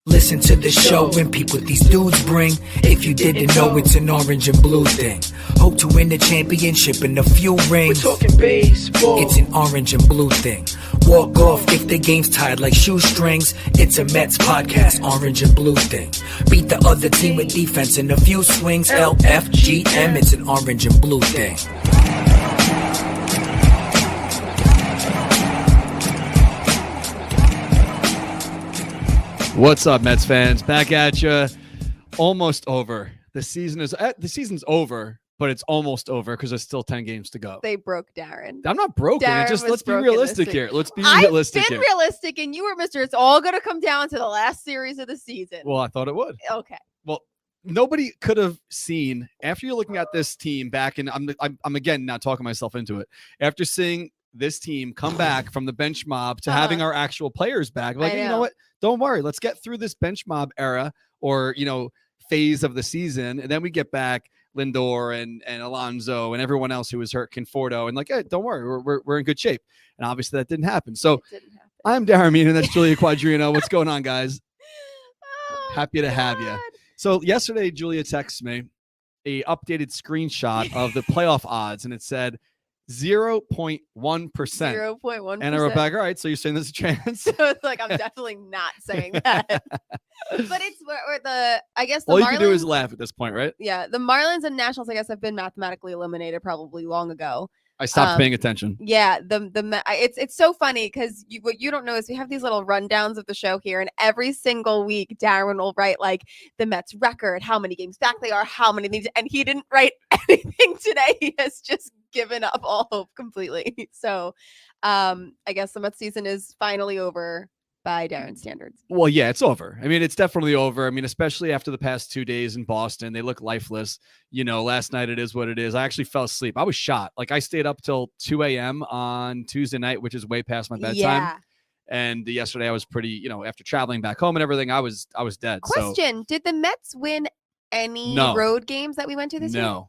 Listen to the show and peep what these dudes bring. If you didn't know, it's an orange and blue thing. Hope to win the championship and a few rings. We're talking baseball. It's an orange and blue thing. Walk off if the game's tied like shoestrings. It's a Mets podcast, orange and blue thing. Beat the other team with defense and a few swings. LFGM, it's an orange and blue thing. What's up, Mets fans? Back at you. Almost over. The season's over, but it's almost over because there's still 10 games to go. They broke Darren. I'm not broken. Let's be realistic here. Let's be realistic here. I've been realistic, and you were Mr. It's all going to come down to the last series of the season. Well, I thought it would. Okay. Well, nobody could have seen after you're looking at this team back in. I'm again not talking myself into it. After seeing this team come back from the bench mob to having our actual players back, like, you know what? Don't worry. Let's get through this bench mob era or, phase of the season. And then we get back Lindor and Alonso and everyone else who was hurt, Conforto. And like, hey, don't worry. We're in good shape. And obviously that didn't happen. So I'm Darren Mean, and that's Julia Quadrino. What's going on, guys? Happy to have you. So yesterday, Julia texted me a updated screenshot of the playoff odds, and it said 0.1%. 0.1%. And I wrote back, all right, so you're saying there's a chance? So it's like, I'm definitely not saying that. But it's where I guess the all Marlins, you can do is laugh at this point, right? Yeah, the Marlins and Nationals, I guess, have been mathematically eliminated probably long ago. I stopped paying attention. Yeah, it's so funny because what you don't know is we have these little rundowns of the show here, and every single week Darren will write like the Mets record, how many games back they are, how many things, and he didn't write anything today. He has just given up all hope completely. So I guess the Mets season is finally over by Darren standards. Well, yeah, it's over. I mean, it's definitely over. I mean, especially after the past 2 days in Boston, they look lifeless. Last night it is what it is. I actually fell asleep. I was shot. Like I stayed up till 2 a.m. on Tuesday night, which is way past my bedtime. Yeah. And yesterday I was pretty, after traveling back home and everything, I was dead. Question: did the Mets win any road games that we went to this year? No.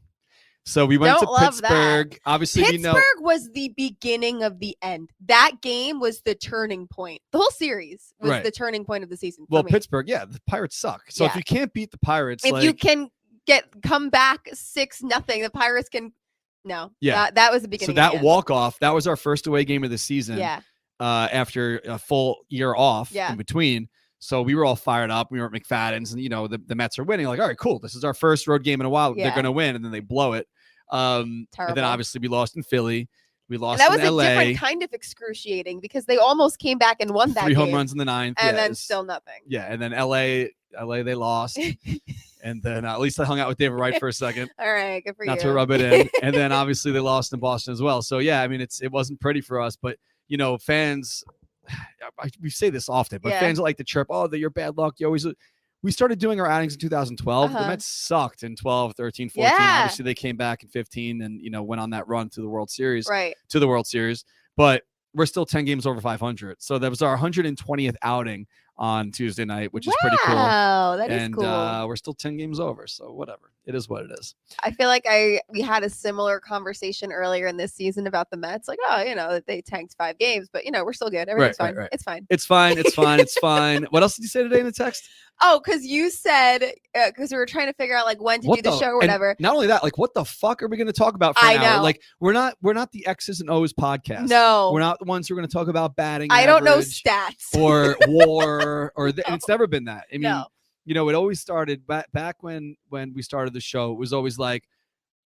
So we went to Pittsburgh. That. Obviously, Pittsburgh was the beginning of the end. That game was the turning point. The whole series was the turning point of the season. Well, Pittsburgh, the Pirates suck. So if you can't beat the Pirates, if you can come back 6-0, the Pirates can. No, that was the beginning. So that walk off, that was our first away game of the season. Yeah. After a full year off in between. So we were all fired up. We were at McFadden's, and the Mets are winning. Like, all right, cool. This is our first road game in a while. They're going to win, and then they blow it. And then obviously we lost in Philly. We lost in LA. That was a different kind of excruciating because they almost came back and won that 3 game. home runs in the 9th. And then still nothing. Yeah, and then LA they lost. And then at least I hung out with David Wright for a second. All right, good for you. Not to rub it in. And then obviously they lost in Boston as well. So yeah, I mean it wasn't pretty for us, but fans, we say this often, but fans like to chirp, oh, that you're bad luck. You always. We started doing our outings in 2012. The Mets sucked in 12, 13, 14. Obviously, they came back in 15 and, went on that run to the World Series. Right. To the World Series. But we're still 10 games over 500. So that was our 120th outing on Tuesday night, which is pretty cool. Wow, that is cool. And we're still 10 games over. So whatever. It is what it is. I feel like we had a similar conversation earlier in this season about the Mets. Like, they tanked 5 games, but, we're still good. Everything's fine. Right. It's fine. It's fine. It's fine. It's fine. What else did you say today in the text? Oh, because you said, because we were trying to figure out like when to do the show or whatever. Not only that, like what the fuck are we going to talk about for an hour? Like we're not the X's and O's podcast. No. We're not the ones who are going to talk about batting I don't know stats. Or war or and it's never been that. I mean, No. It always started back when we started the show. It was always like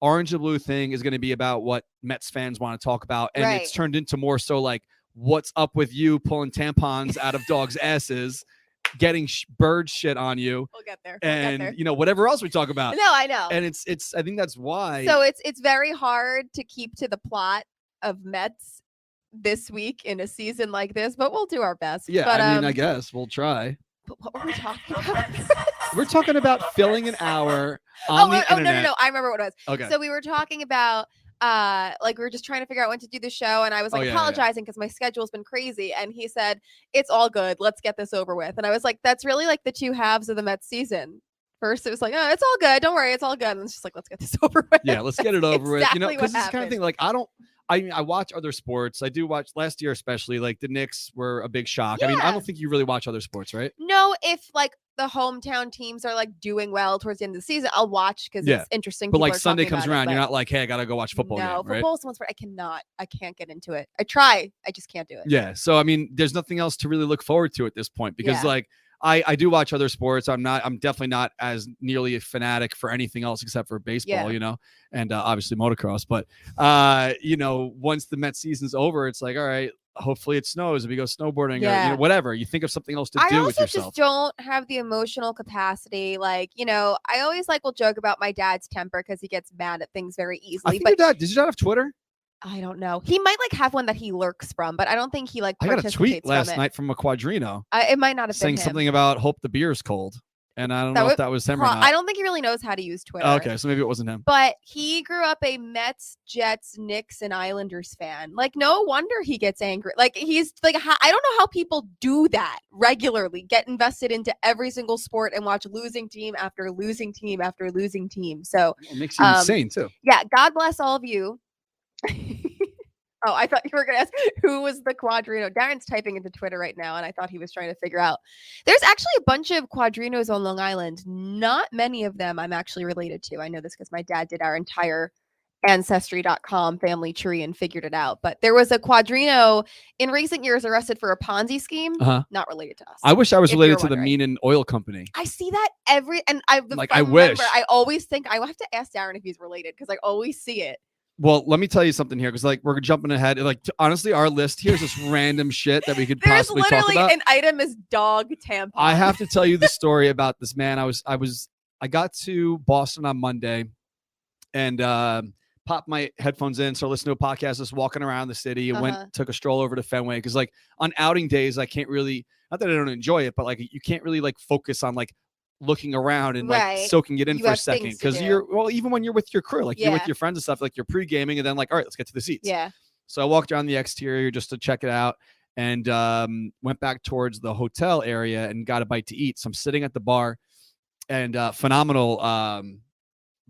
orange and blue thing is going to be about what Mets fans want to talk about. And it's turned into more so like what's up with you pulling tampons out of dogs' asses. Getting bird shit on you. We'll get there. And whatever else we talk about. No, I know. And it's I think that's why. So it's very hard to keep to the plot of Mets this week in a season like this, but we'll do our best. Yeah, but, I guess we'll try. But what were we talking about? We're talking about filling an hour on the internet. No. I remember what it was. Okay. So we were talking about like we were just trying to figure out when to do the show, and I was like apologizing because my schedule's been crazy, and he said it's all good, let's get this over with. And I was like, that's really like the two halves of the Mets season. First it was like, oh, it's all good, don't worry, it's all good, and it's just like, let's get this over with. Yeah, let's get it over exactly with. Because this kind of thing, like I watch other sports. I do watch last year, especially like the Knicks were a big shock. I mean, I don't think you really watch other sports, right? No, if like the hometown teams are like doing well towards the end of the season, I'll watch because Yeah. it's interesting. But People like are Sunday talking comes about it, around, you're but not like, hey, I gotta go watch a football game, right? football is one sport I can't get into it. I try, I just can't do it. Yeah. So I mean, there's nothing else to really look forward to at this point because Yeah. like I do watch other sports. I'm definitely not as nearly a fanatic for anything else except for baseball, Yeah. and obviously motocross. But once the Mets season's over, it's like, all right, hopefully it snows and we go snowboarding Yeah. or whatever. You think of something else to I do also with yourself. just don't have the emotional capacity. Like, I always will joke about my dad's temper because he gets mad at things very I easily. think But did your dad have Twitter? I don't know. He might have one that he lurks from, but I don't think he I got a participates tweet from last it. night from a Quadrino It might not have saying been him. something about hope the beer's cold. And I don't know if that was him or not. I don't think he really knows how to use Twitter. Okay, so maybe it wasn't him. But he grew up a Mets, Jets, Knicks, and Islanders fan. Like, no wonder he gets angry. Like, he's like, I don't know how people do that regularly, get invested into every single sport and watch losing team after losing team after losing team. So it makes you insane too. Yeah, God bless all of you. Oh, I thought you were going to ask who was the Quadrino. Darren's typing into Twitter right now, and I thought he was trying to figure out. There's actually a bunch of Quadrinos on Long Island. Not many of them I'm actually related to. I know this because my dad did our entire Ancestry.com family tree and figured it out. But there was a Quadrino in recent years arrested for a Ponzi scheme. Not related to us. I wish I was related to the Meenan Oil Company. I see that I wish. I always think I have to ask Darren if he's related because I always see it. Well, let me tell you something here, because like we're jumping ahead. Like honestly, our list here is just random shit that we could possibly talk about. There's literally an item is dog tampon. I have to tell you the story about this man. I got to Boston on Monday, and popped my headphones in, started listening to a podcast, just walking around the city, and took a stroll over to Fenway because like on outing days, I can't really, not that I don't enjoy it, but like you can't really like focus on like looking around and like soaking it in for a second because even when you're with your crew, like you're with your friends and stuff, like you're pre-gaming and then like, all right, let's get to the seats. Yeah. So I walked around the exterior just to check it out and went back towards the hotel area and got a bite to eat. So I'm sitting at the bar and phenomenal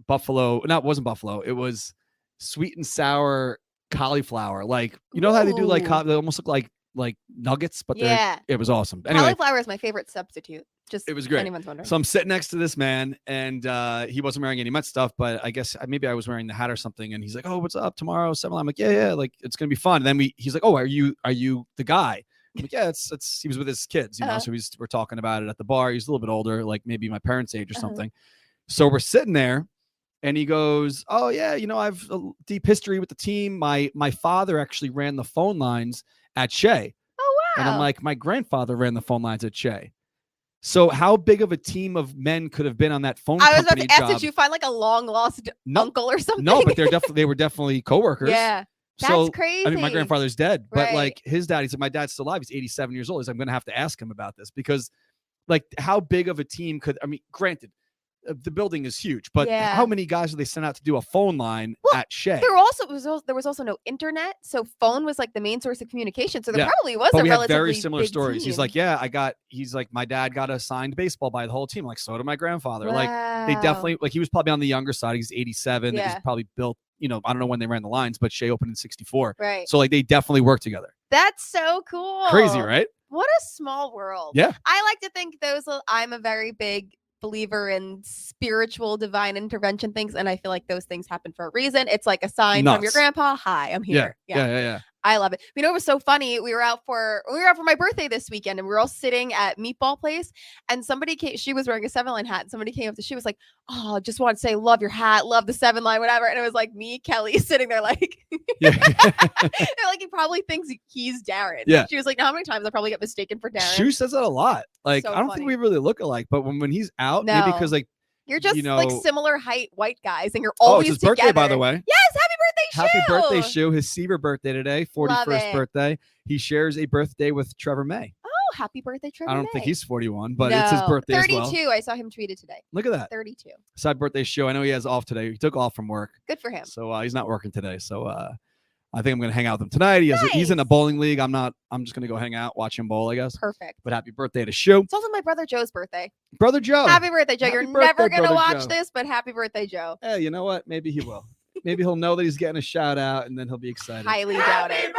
buffalo. No, it wasn't buffalo. It was sweet and sour cauliflower. Like, you know how they do like, they almost look like nuggets, but it was awesome. Anyway, cauliflower is my favorite substitute. Just it was great. Anyone's wondering. So I'm sitting next to this man, and he wasn't wearing any Met stuff, but I guess maybe I was wearing the hat or something. And he's like, "Oh, what's up tomorrow?" 7. I'm like, "Yeah, like it's gonna be fun." And then he's like, "Oh, are you the guy?" I'm like, "Yeah, it's." He was with his kids, you know, so we're talking about it at the bar. He's a little bit older, like maybe my parents' age or something. So we're sitting there, and he goes, "Oh yeah, you know, I've a deep history with the team. My father actually ran the phone lines at Shea." Oh wow! And I'm like, "My grandfather ran the phone lines at Shea." So how big of a team of men could have been on that phone company job? I was about to ask, did you find like a long lost uncle or something? No, but they were definitely coworkers. Yeah. That's crazy. I mean, my grandfather's dead, but like his dad, he said, my dad's still alive. He's 87 years old. He's like, I'm going to have to ask him about this because like how big of a team granted, the building is huge, but how many guys do they send out to do a phone line at Shea? There was also no internet, so phone was like the main source of communication. So there probably was but a we relatively have very similar big stories. team. He's like, my dad got a signed baseball by the whole team. Like, so did my grandfather. Wow. Like, they definitely, like, he was probably on the younger side. He's 87. He's probably built, you know, I don't know when they ran the lines, but Shea opened in 64. Right. So like, they definitely work together. That's so cool. Crazy, right? What a small world. Yeah. I like to think I'm a very big believer in spiritual divine intervention things, and I feel like those things happen for a reason. It's like a sign from your grandpa. Hi, I'm here. Yeah. I love it. You know, it was so funny. We were out for my birthday this weekend, and we were all sitting at Meatball Place, and somebody came. She was wearing a 7-line hat, and somebody came up to. She was like, "Oh, just want to say, love your hat, love the 7-line, whatever." And it was like me, Kelly, sitting there like, they're like, he probably thinks he's Darren. Yeah. She was like, "How many times I probably get mistaken for Darren?" Shu says that a lot. Like, So I don't think we really look alike, but when he's out, maybe because like you're just like similar height white guys, and you're it's always his together. birthday, by the way. Yes, happy birthday, Shu. His Seaver birthday today, 41st birthday. He shares a birthday with Trevor May. Oh, happy birthday, Trevor May. I don't think he's 41, but it's his birthday 32, as well. I saw him tweeted today. Look at that. 32. Side birthday, Shu. I know he has off today. He took off from work. Good for him. So he's not working today. So I think I'm going to hang out with him tonight. He's in a bowling league. I'm just going to go hang out, watch him bowl, I guess. Perfect. But happy birthday to Shu. It's also my brother Joe's birthday. Brother Joe. Happy birthday, Joe. Happy You're birthday, never going to Brother watch Joe. this, but happy birthday, Joe. Hey, you know what? Maybe he will. Maybe he'll know that he's getting a shout out and then he'll be excited. Highly doubt it.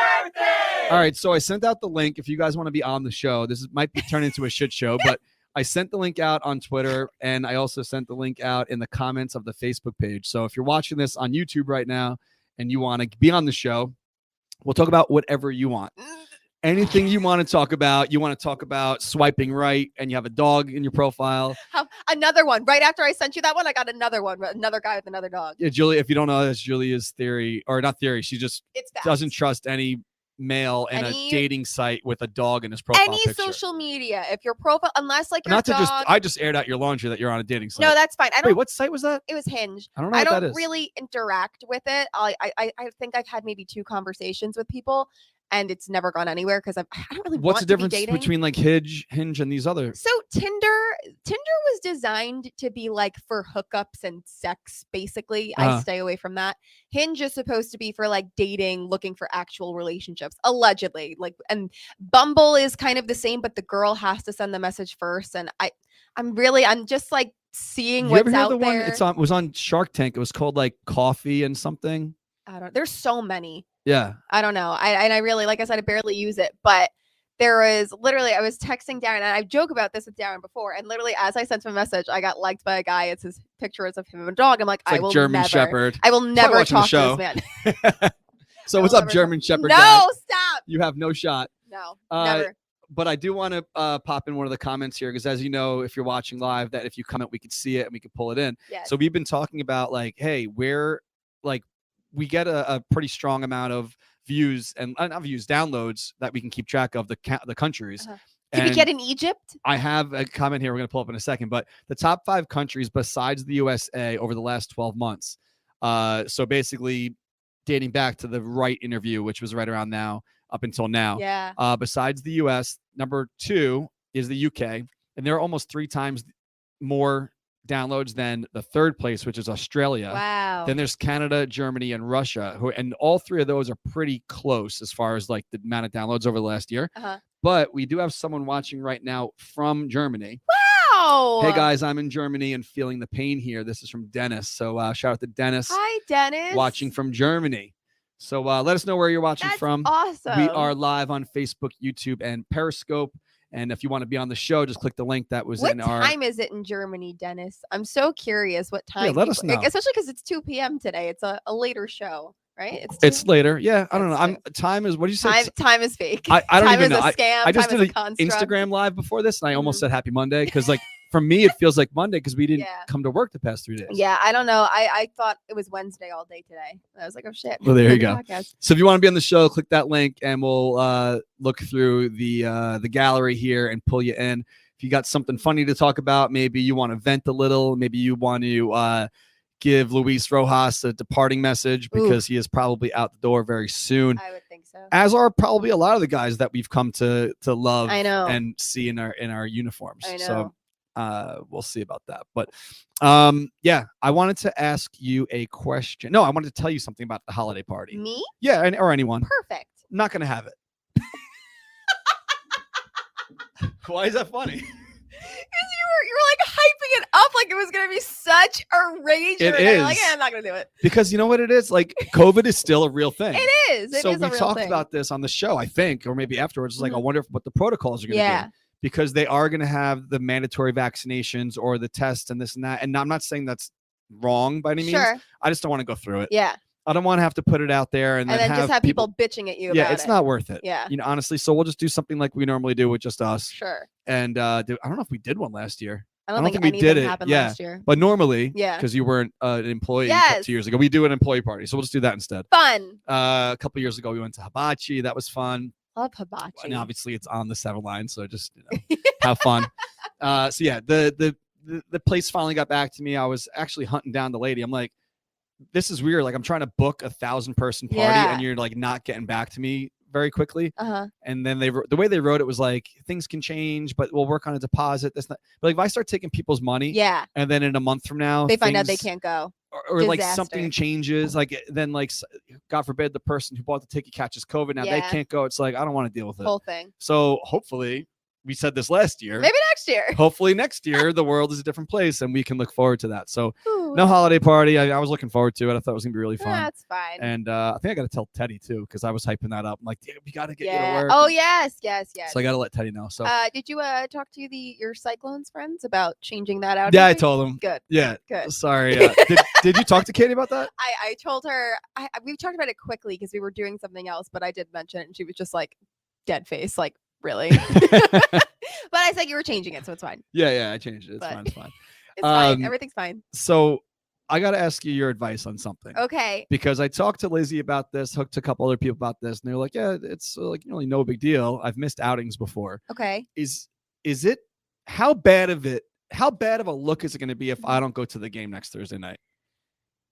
All right. So I sent out the link if you guys want to be on the show. This might be turned into a shit show, but I sent the link out on Twitter, and I also sent the link out in the comments of the Facebook page. So if you're watching this on YouTube right now and you want to be on the show, we'll talk about whatever you want. Anything you want to talk about. You want to talk about swiping right and you have a dog in your profile. Another one. Right after I sent you that one, I got another one. Another guy with another dog. Yeah, Julie, if you don't know, that's Julia's theory, or not theory. She just doesn't trust any male in a dating site with a dog in his profile picture. Social media, if your profile, unless like your not dog. To just, I just aired out your laundry that you're on a dating site. No, that's fine. Wait, what site was that? It was Hinge. I don't know what that is. Really interact with it. I think I've had maybe 2 conversations with people, and it's never gone anywhere because I don't really. What's want the difference to be dating. between like Hinge and these other? So Tinder was designed to be like for hookups and sex, basically. I stay away from that. Hinge is supposed to be for like dating, looking for actual relationships, allegedly. Like, and Bumble is kind of the same, but the girl has to send the message first. And I'm just like seeing what's out there. One? It was on Shark Tank. It was called like Coffee and something. There's so many. Yeah. I don't know. I really, like I said, I barely use it, but there was literally, I was texting Darren, and I joke about this with Darren before, and literally as I sent him a message, I got liked by a guy. It's his picture of him and a dog. I'm like, I will German never, Shepherd. I will never talk to this man. So what's up, German Shepherd? No, guy? Stop. You have no shot. No, never. But I do want to pop in one of the comments here, because as you know, if you're watching live, that if you comment, we could see it and we could pull it in. Yes. So we've been talking about like, hey, we get a pretty strong amount of views and not views, downloads that we can keep track of the countries. Did we get in Egypt? I have a comment here we're going to pull up in a second, but the top 5 countries besides the USA over the last 12 months. So basically dating back to the Wright interview, which was right around now, up until now. Yeah. Besides the US, number 2 is the UK, and there are almost 3 times more downloads than the 3rd place, which is Australia. Wow. Then there's Canada, Germany, and Russia, and all 3 of those are pretty close as far as like the amount of downloads over the last year. But we do have someone watching right now from Germany. Wow. Hey guys, I'm in Germany and feeling the pain here. This is from Dennis. So shout out to Dennis. Hi, Dennis. Watching from Germany. So let us know where you're watching from. Awesome. We are live on Facebook, YouTube, and Periscope. And if you want to be on the show, just click the link that was in our... What time is it in Germany, Dennis? I'm so curious what time. Yeah, let us know. Especially because it's 2 p.m. today. It's a later show, right? It's later. Yeah, I don't know. Time is... What did you say? Time is fake. I don't time even know. Time is a scam. I just did an construct. Instagram live before this, and I almost said Happy Monday, because like for me, it feels like Monday because we didn't come to work the past 3 days. Yeah, I don't know. I thought it was Wednesday all day today. I was like, oh shit. Well, there you go. So if you want to be on the show, click that link and we'll look through the gallery here and pull you in. If you got something funny to talk about, maybe you want to vent a little, maybe you want to give Luis Rojas a departing message because he is probably out the door very soon. I would think so. As are probably a lot of the guys that we've come to love and see in our uniforms. I know. So we'll see about that. But yeah, I wanted to ask you a question. No, I wanted to tell you something about the holiday party. Me? Yeah, or anyone. Perfect. I'm not gonna have it. Why is that funny? Because you were like hyping it up like it was gonna be such a rager. It is. Like, I'm not gonna do it. Because you know what it is? Like COVID is still a real thing. It is. So we talked about this on the show, I think, or maybe afterwards. It's like, I wonder what the protocols are gonna be. Because they are gonna have the mandatory vaccinations or the test and this and that. And I'm not saying that's wrong by any means. I just don't want to go through it. Yeah. I don't want to have to put it out there and then just have people bitching at you about it. Yeah, it's not worth it. Yeah. You know, honestly. So we'll just do something like we normally do with just us. Sure. And I don't know if we did one last year. I don't think we did it. Last year. But normally, yeah, because you weren't an employee 2 years ago, we do an employee party. So we'll just do that instead. Fun. A couple years ago, we went to Hibachi. That was fun. Love Hibachi. And obviously, it's on the 7 line, so just have fun. So yeah, the place finally got back to me. I was actually hunting down the lady. I'm like, this is weird. Like I'm trying to book a 1,000-person party, and you're like not getting back to me very quickly. And then the way they wrote it was like, things can change, but we'll work on a deposit. That's not. But like if I start taking people's money, and then in a month from now they find out they can't go, or like something changes, like then like God forbid the person who bought the ticket catches COVID, now they can't go. It's like I don't want to deal with it. Whole thing. So hopefully. We said this last year. Maybe next year. Hopefully next year, the world is a different place and we can look forward to that. So No holiday party. I was looking forward to it. I thought it was gonna be really fun. That's fine. And I think I got to tell Teddy too, because I was hyping that up. I'm like, damn, we got to get you to Yeah. work. Oh yes. So I got to let Teddy know. So did you talk to your Cyclones friends about changing that out? yeah, I told him. Good. Yeah. Good. Sorry. Did you talk to Katie about that? I told her we talked about it quickly because we were doing something else, but I did mention it and she was just like dead face, like really. But I said you were changing it, so it's fine. Yeah, I changed it. It's But- fine. It's fine. It's fine. Everything's fine. So I got to ask you your advice on something. Okay. Because I talked to Lizzie about this, hooked to a couple other people about this, and they're like, yeah, it's like really no big deal. I've missed outings before. Okay. Is it how bad of a look is it going to be if I don't go to the game next Thursday night?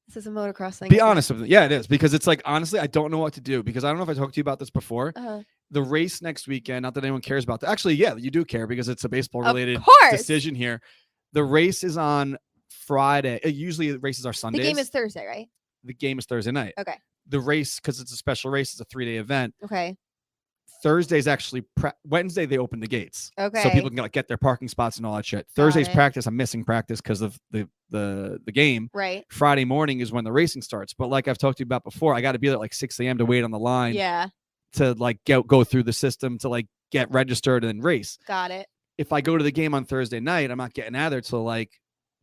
This is a motocross thing. Be honest with me. Yeah, it is. Because it's like, honestly, I don't know what to do. Because I don't know if I talked to you about this before. The race next weekend, not that anyone cares about that. Actually, yeah, you do care because it's a baseball related decision here. The race is on Friday. Usually the races are Sundays. The game is Thursday, right? The game is Thursday night. Okay. The race, because it's a special race, it's a 3-day event. Okay. Thursday's actually Wednesday they open the gates. Okay. So people can get their parking spots and all that shit. Thursday's practice, I'm missing practice because of the game. Right. Friday morning is when the racing starts. But like I've talked to you about before, I got to be there at like 6 a.m. to wait on the line. Yeah. To like go through the system to like get registered and then race. Got it. If I go to the game on Thursday night, I'm not getting out of there till like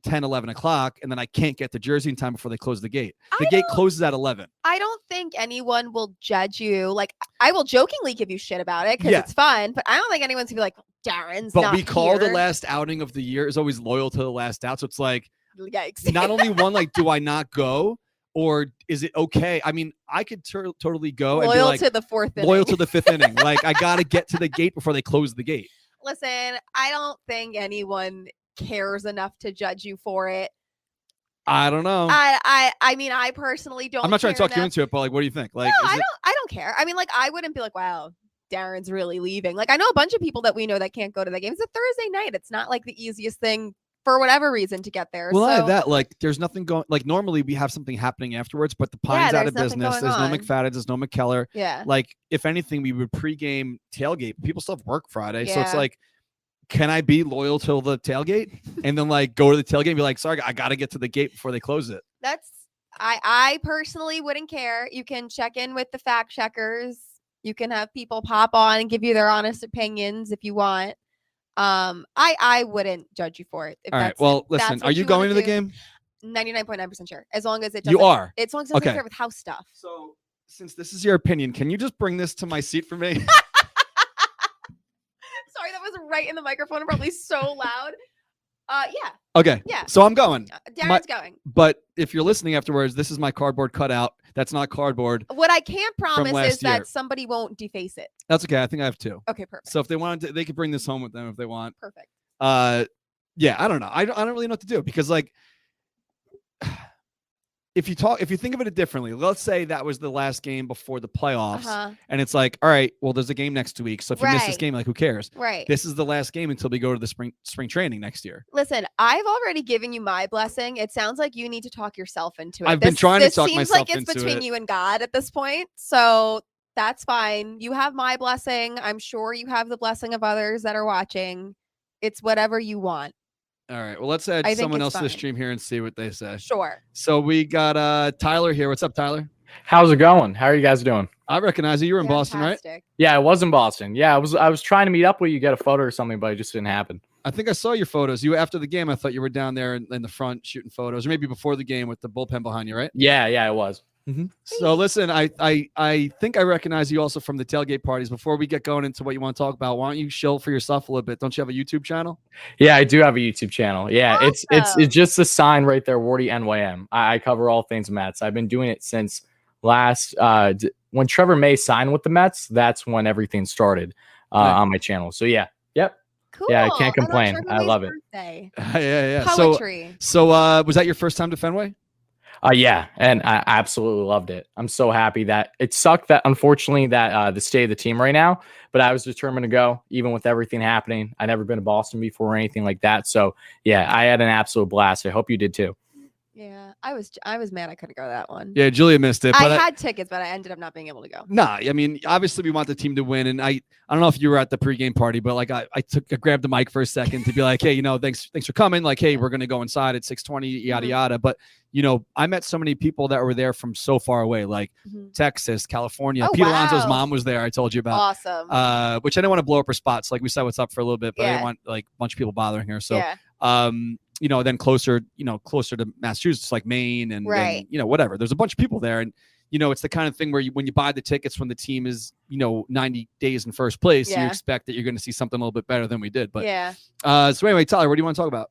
10, 11 o'clock, and then I can't get to Jersey in time before they close the gate. The gate closes at 11. I don't think anyone will judge you. Like, I will jokingly give you shit about it because it's fun, but I don't think anyone's gonna be like, Darren's But not we call here. the last outing of the year is always loyal to the last out. So it's like, yikes. not only one, like, do I not go? Or is it okay? I mean, I could totally go and be like, to the fourth inning. Loyal to the fifth inning. Like, I got to get to the gate before they close the gate. Listen, I don't think anyone cares enough to judge you for it. I don't know. I mean, I personally don't. I'm not trying to talk enough. you into it, but like, what do you think? Like, No, I don't care. I mean, like, I wouldn't be like, wow, Darren's really leaving. Like, I know a bunch of people that we know that can't go to the game. It's a Thursday night. It's not like the easiest thing for whatever reason to get there. Well, so, not that, like, there's nothing going. Like, normally we have something happening afterwards, but the Pine's out of there's nothing business. There's going no on. McFadden's. There's no McKellar. Yeah. Like, if anything, we would pregame tailgate. People still have work Friday, so it's Yeah. like, can I be loyal till the tailgate and then like go to the tailgate and be like, sorry, I got to get to the gate before they close it? I personally wouldn't care. You can check in with the fact checkers. You can have people pop on and give you their honest opinions if you want. I wouldn't judge you for it. All right. Well, listen, are you going to the game? 99.9% sure. As long as it doesn't. You are. As long as it doesn't interfere with house stuff. So since this is your opinion, can you just bring this to my seat for me? Sorry, that was right in the microphone, probably so loud. Yeah. Okay. Yeah. So I'm going. Darren's going. But if you're listening afterwards, this is my cardboard cutout. That's not cardboard. What I can't promise last is that year. somebody won't deface it. That's okay. I think I have two. Okay, perfect. So if they wanted to, they could bring this home with them if they want. Perfect. Yeah, I don't know. I don't really know what to do because like if you think of it differently, let's say that was the last game before the playoffs and it's like, all right, well, there's a game next week. So if you miss this game, like who cares? Right. This is the last game until we go to the spring training next year. Listen, I've already given you my blessing. It sounds like you need to talk yourself into it. I've been trying to talk myself into it. This seems like it's between you and God at this point. So that's fine. You have my blessing. I'm sure you have the blessing of others that are watching. It's whatever you want. All right. Well, let's add someone else to the stream here and see what they say. Sure. So we got Tyler here. What's up, Tyler? How's it going? How are you guys doing? I recognize you. You were in Boston, right? Yeah, I was in Boston. Yeah, I was trying to meet up with you, get a photo or something, but it just didn't happen. I think I saw your photos. You after the game, I thought you were down there in the front shooting photos, or maybe before the game with the bullpen behind you, right? Yeah, it was. Mm-hmm. So listen, I think I recognize you also from the tailgate parties. Before we get going into what you want to talk about, why don't you shill for yourself a little bit? Don't you have a YouTube channel? Yeah, I do have a YouTube channel. Yeah, awesome. it's just a sign right there, Wardy NYM. I cover all things Mets. I've been doing it since last when Trevor May signed with the Mets. That's when everything started on my channel. So yeah, yep. Cool. Yeah, I can't complain. I love it. Yeah. Poetry. So was that your first time to Fenway? Yeah, and I absolutely loved it. I'm so happy that it sucked that unfortunately that the state of the team right now, but I was determined to go even with everything happening. I'd never been to Boston before or anything like that. So yeah, I had an absolute blast. I hope you did too. Yeah, I was mad I couldn't go to that one. Yeah, Julia missed it. I But had tickets, but I ended up not being able to go. Nah, I mean, obviously we want the team to win, and I don't know if you were at the pregame party, but like I grabbed the mic for a second to be like, hey, thanks for coming. Like, hey, we're gonna go inside at 6:20, yada yada. But I met so many people that were there from so far away, like Texas, California. Oh, Pete Alonso's wow. mom was there. I told you about. Awesome. Which I didn't want to blow up her spot. So like we said what's up for a little bit, but I didn't want like a bunch of people bothering her. So then closer to Massachusetts, like Maine and whatever. There's a bunch of people there, and it's the kind of thing where when you buy the tickets when the team is 90 days in first place, you expect that you're going to see something a little bit better than we did. But so anyway, Tyler, what do you want to talk about?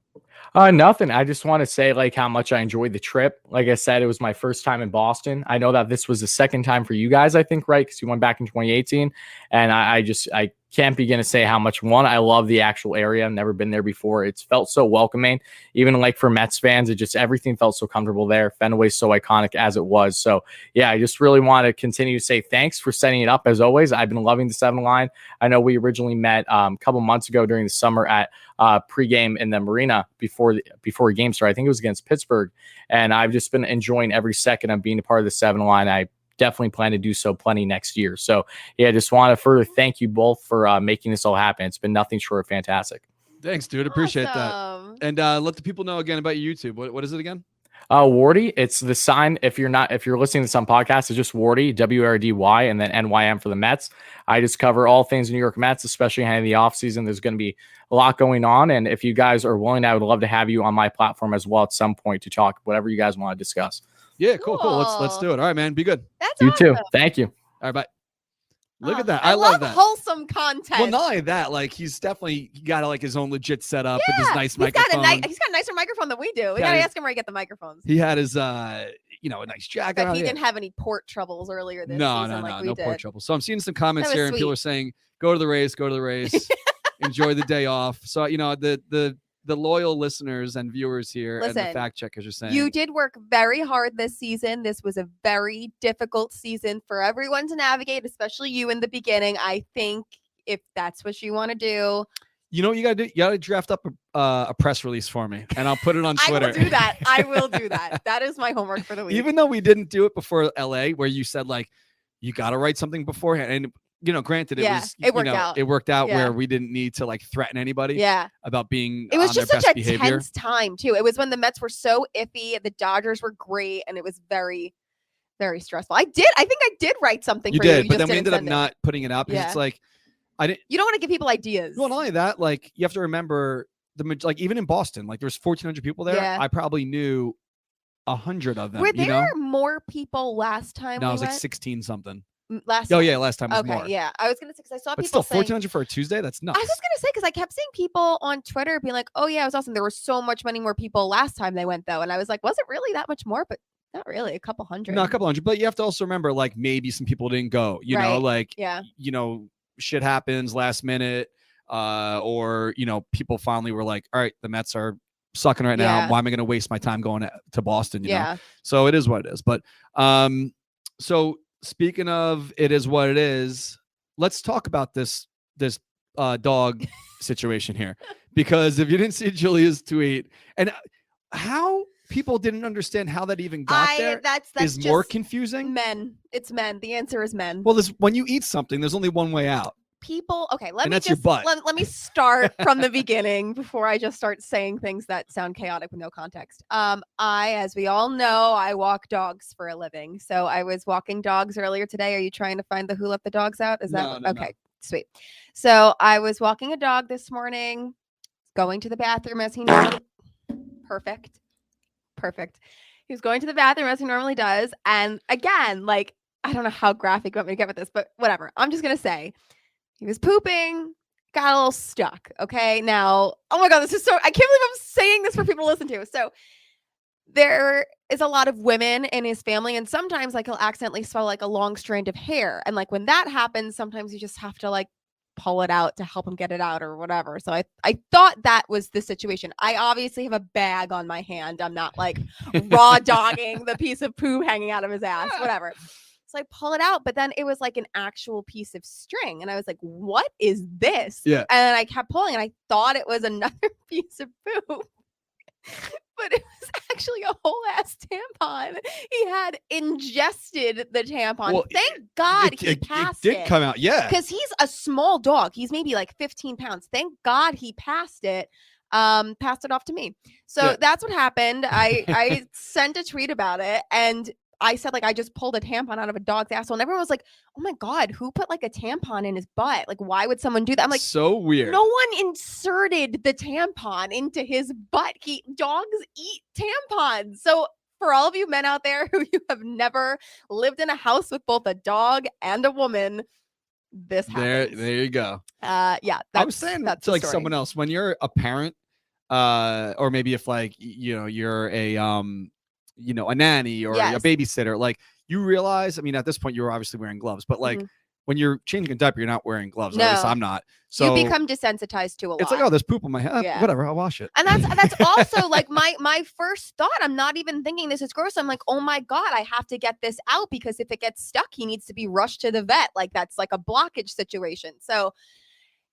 Nothing. I just want to say like how much I enjoyed the trip. Like I said, it was my first time in Boston. I know that this was the second time for you guys, I think, right? Because you went back in 2018, and I can't begin to say how much I love the actual area. I've never been there before. It's felt so welcoming, even like for Mets fans. Everything felt so comfortable there. Fenway's so iconic as it was. So yeah, I just really want to continue to say thanks for setting it up as always. I've been loving the 7 line. I know we originally met a couple months ago during the summer at pregame in the marina before a game started. I think it was against Pittsburgh, and I've just been enjoying every second of being a part of the 7 line. I definitely plan to do so plenty next year. So yeah, just want to further thank you both for making this all happen. It's been nothing short of fantastic. Thanks, dude. Appreciate that. And let the people know again about your YouTube. What is it again? Wardy. It's the sign. If you're listening to some podcasts, it's just Wardy, WRDY, and then NYM for the Mets. I just cover all things New York Mets, especially in the off season. There's going to be a lot going on, and if you guys are willing, I would love to have you on my platform as well at some point to talk whatever you guys want to discuss. Yeah, cool. Let's do it. All right, man. Be good. That's you awesome. too. Thank you. All right, bye. Look at that. I love that. Wholesome content. Well, not only that, like he got like his own legit setup with his nice microphone. He's got a nicer microphone than we do. We gotta ask him where he get the microphones. He had his a nice jacket. But he didn't have any port troubles earlier this season. No port trouble. So I'm seeing some comments here, and people are saying, "Go to the race, enjoy the day off." So the loyal listeners and viewers here and the fact checkers are saying you did work very hard this season. This was a very difficult season for everyone to navigate, especially you in the beginning. I think if that's what you want to do, you gotta do. You gotta draft up a press release for me, and I'll put it on Twitter. I will do that. That is my homework for the week. Even though we didn't do it before LA, where you said like you gotta write something beforehand, and granted, it worked out where we didn't need to like threaten anybody about being it was on just their such best a behavior. Tense time too. It was when the Mets were so iffy, the Dodgers were great, and it was very, very stressful. I think I did write something for you. But then we ended up not putting it out because it's like you don't want to give people ideas. Well, not only that, like you have to remember even in Boston, like there's 1,400 people there. I probably knew 100 of them. Were there more people last time? No, it was like 16 something. Last time was more. Yeah, I was gonna say because I saw but people still 1,400 for a Tuesday. That's nuts. I was just gonna say because I kept seeing people on Twitter being like, "Oh yeah, it was awesome." There were so many more people last time they went though, and I was like, "Was it really that much more?" But not really, a couple hundred. No, a couple hundred. But you have to also remember, like maybe some people didn't go. Shit happens last minute, or people finally were like, "All right, the Mets are sucking right now. Why am I going to waste my time going to Boston?" You know? So it is what it is. But so. Speaking of it is what it is, let's talk about this dog situation here. Because if you didn't see Julia's tweet and how people didn't understand how that even got there that's is more confusing. Men. It's men. The answer is men. Well, when you eat something, there's only one way out. People, okay, let me start from the beginning before I just start saying things that sound chaotic with no context. As we all know, I walk dogs for a living. So I was walking dogs earlier today. Are you trying to find the who let the dogs out? Is that okay? No. Sweet. So I was walking a dog this morning, going to the bathroom as he normally. Perfect. He was going to the bathroom as he normally does, and again, like I don't know how graphic you want me to get with this, but whatever. I'm just gonna say. He was pooping, got a little stuck. Okay. Now, oh my God, this is so, I can't believe I'm saying this for people to listen to. So there is a lot of women in his family, and sometimes like he'll accidentally swallow like a long strand of hair. And like when that happens, sometimes you just have to like pull it out to help him get it out or whatever. So I thought that was the situation. I obviously have a bag on my hand. I'm not like raw dogging the piece of poo hanging out of his ass, whatever. So I pull it out, but then it was like an actual piece of string. And I was like, what is this? Yeah. And I kept pulling and I thought it was another piece of poop. But it was actually a whole ass tampon. He had ingested the tampon. Well, Thank God he it passed did come out. Yeah. because he's a small dog. He's maybe like 15 pounds. Thank God he passed it off to me. So Yeah. that's what happened. I sent a tweet about it, and I said, like, I just pulled a tampon out of a dog's asshole, and everyone was like, oh my God, who put like a tampon in his butt? Like, why would someone do that? I'm like, so weird. no one inserted the tampon into his butt. Dogs eat tampons. So for all of you men out there who you have never lived in a house with both a dog and a woman, this happens. There you go. Yeah. I was saying that's to the like story. someone else, when you're a parent, or maybe if like, you're a, a nanny or a Yes. babysitter, like you realize, I mean, at this point you were obviously wearing gloves, but like when you're changing a diaper, you're not wearing gloves. Or at least No. I'm not. So you become desensitized to a lot. it's like, oh, there's poop on my head. Yeah. Whatever, I'll wash it. And that's also like my first thought. I'm not even thinking this is gross. I'm like, oh my God, I have to get this out because if it gets stuck, he needs to be rushed to the vet. Like that's like a blockage situation. So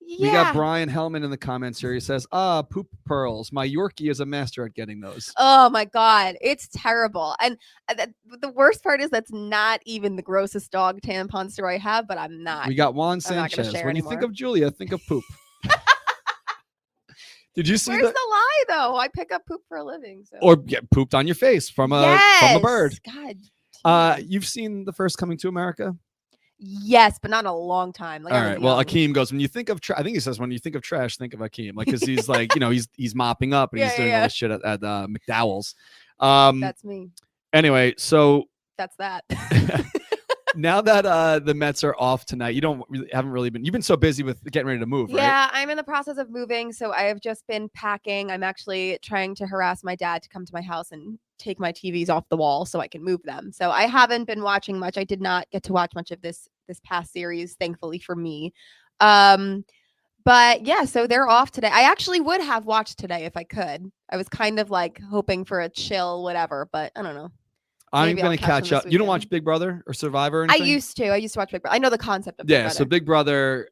yeah. We got Brian Hellman in the comments here. He says, poop pearls. My Yorkie is a master at getting those. Oh my God, it's terrible. And the worst part is that's not even the grossest dog tampon story I have, but I'm not. We got Juan I'm not gonna Sanchez. share When you anymore. think of Julia, think of poop. Did you see Where's the lie though? I pick up poop for a living. So. or get pooped on your face from a bird? God. You've seen the first Coming to America? Yes, but not in a long time. Like, all I was right. Well, young. Akeem goes, when you think of I think he says, when you think of trash, think of Akeem. Like, because he's like, he's mopping up and he's doing all this shit at McDowell's. That's me. Anyway, so That's that. now that the Mets are off tonight, you've been so busy with getting ready to move, right? Yeah, I'm in the process of moving, so I have just been packing. I'm actually trying to harass my dad to come to my house and take my TVs off the wall so I can move them. So I haven't been watching much. I did not get to watch much of this past series, thankfully for me. But yeah, so they're off today. I actually would have watched today if I could. I was kind of like hoping for a chill, whatever, but I don't know. I'm Maybe going I'll to catch catch them up. this You don't weekend. watch Big Brother or Survivor or I anything? used to watch Big Brother. I know the concept of Big Yeah, Brother. so Big Brother,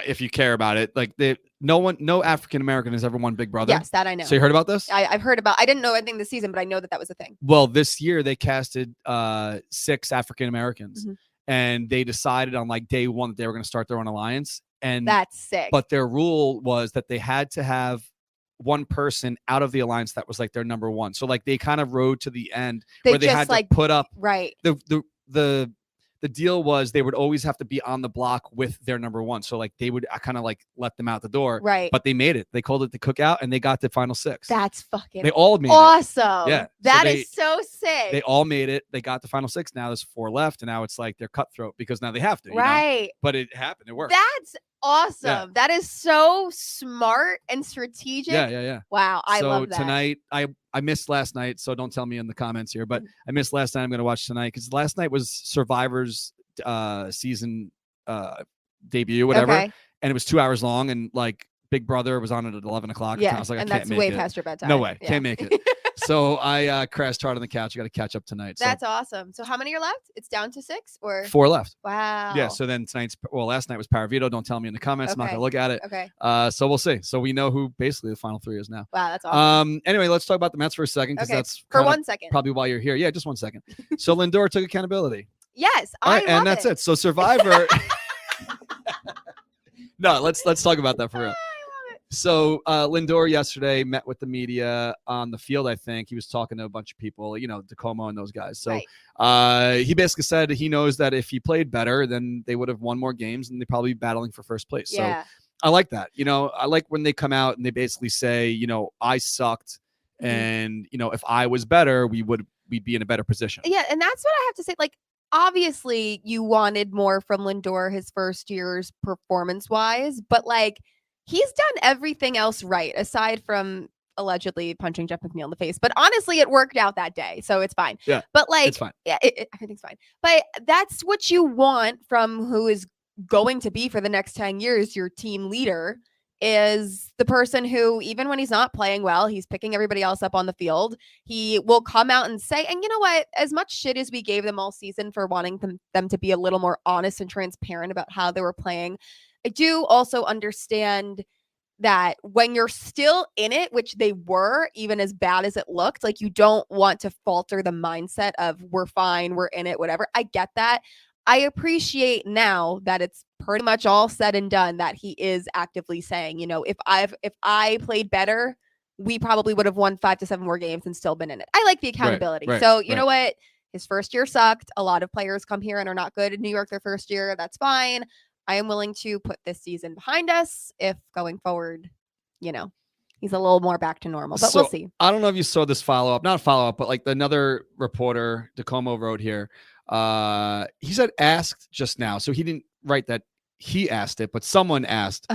if you care about it, like no African American has ever won Big Brother. Yes, that I know. So you heard about this? I've heard about. I didn't know anything this season, but I know that was a thing. Well, this year they casted 6 African Americans, Mhm. and they decided on like day one that they were going to start their own alliance. And That's sick. but their rule was that they had to have one person out of the alliance that was like their number one. So like they kind of rode to the end where they just, had like, to put up right. the deal was they would always have to be on the block with their number one. So like they would kind of like let them out the door. Right. But they made it. They called it the cookout and they got the final 6. That's fucking They all made it. awesome. Yeah. That is so sick. They all made it. They got the final 6. Now there's 4 left, and now it's like they're cutthroat because now they have to. right. But it happened. It worked. That's awesome. Yeah. That is so smart and strategic. Yeah. Wow. I so love that. Tonight, I missed last night, so don't tell me in the comments here, but I missed last night. I'm going to watch tonight because last night was Survivor's season debut, whatever. Okay. And it was 2 hours long, and like Big Brother was on at 11 o'clock. Yeah. I was like, and I can't that's make way it. past your bedtime. No way. Yeah. Can't make it. So I crashed hard on the couch. I got to catch up tonight. So That's awesome. So how many are left? It's down to 6 or 4 left. wow. Yeah. So then last night was Paravito. Don't tell me in the comments. I'm not Okay. going to look at it. Okay. So we'll see. So we know who basically the final 3 is now. Wow, that's awesome. Anyway, let's talk about the Mets for a second because Okay. that's For kinda 1 second. probably why you're here. Yeah, just 1 second. So Lindor took accountability. Yes. All right, I love and that's it. So Survivor. No, let's talk about that for real. So Lindor yesterday met with the media on the field. I think he was talking to a bunch of people, DeComo and those guys. So he basically said he knows that if he played better, then they would have won more games and they'd probably be battling for first place. Yeah. So I like that. I like when they come out and they basically say, I sucked, and if I was better, we'd be in a better position. Yeah, and that's what I have to say. Like, obviously, you wanted more from Lindor his first years performance-wise, but like he's done everything else right, aside from allegedly punching Jeff McNeil in the face. But honestly, it worked out that day, so it's fine. Yeah, but like, it's fine. Yeah, everything's fine. But that's what you want from who is going to be for the next 10 years your team leader. Is the person who, even when he's not playing well, he's picking everybody else up on the field. He will come out and say, and you know what? As much shit as we gave them all season for wanting them to be a little more honest and transparent about how they were playing, I do also understand that when you're still in it, which they were, even as bad as it looked, like you don't want to falter the mindset of we're fine, we're in it, whatever. I get that. I appreciate now that it's pretty much all said and done that he is actively saying, you know, if I played better, we probably would have won 5 to 7 more games and still been in it. I like the accountability. right, So you right. know what? His first year sucked. A lot of players come here and are not good in New York their first year. That's fine. I am willing to put this season behind us if going forward, you know, he's a little more back to normal, but we'll see. I don't know if you saw this not follow up, but like another reporter, DeComo, wrote here. He said asked just now. So he didn't write that he asked it, but someone asked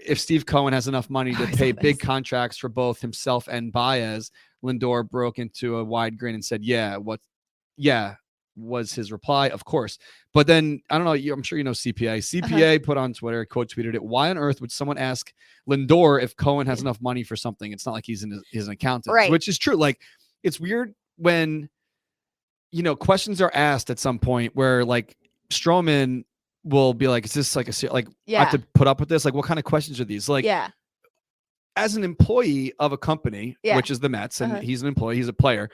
if Steve Cohen has enough money to pay big contracts for both himself and Baez. Lindor broke into a wide grin and said, yeah, was his reply. Of course. But then, I don't know, I'm sure you know CPA. CPA put on Twitter, quote tweeted it, why on earth would someone ask Lindor if Cohen has enough money for something? It's not like he's his accountant, right. Which is true. Like, it's weird when, you know, questions are asked at some point where like Stroman will be like, is this like I have to put up with this? Like, what kind of questions are these? Like, as an employee of a company, which is the Mets, and he's an employee, he's a player,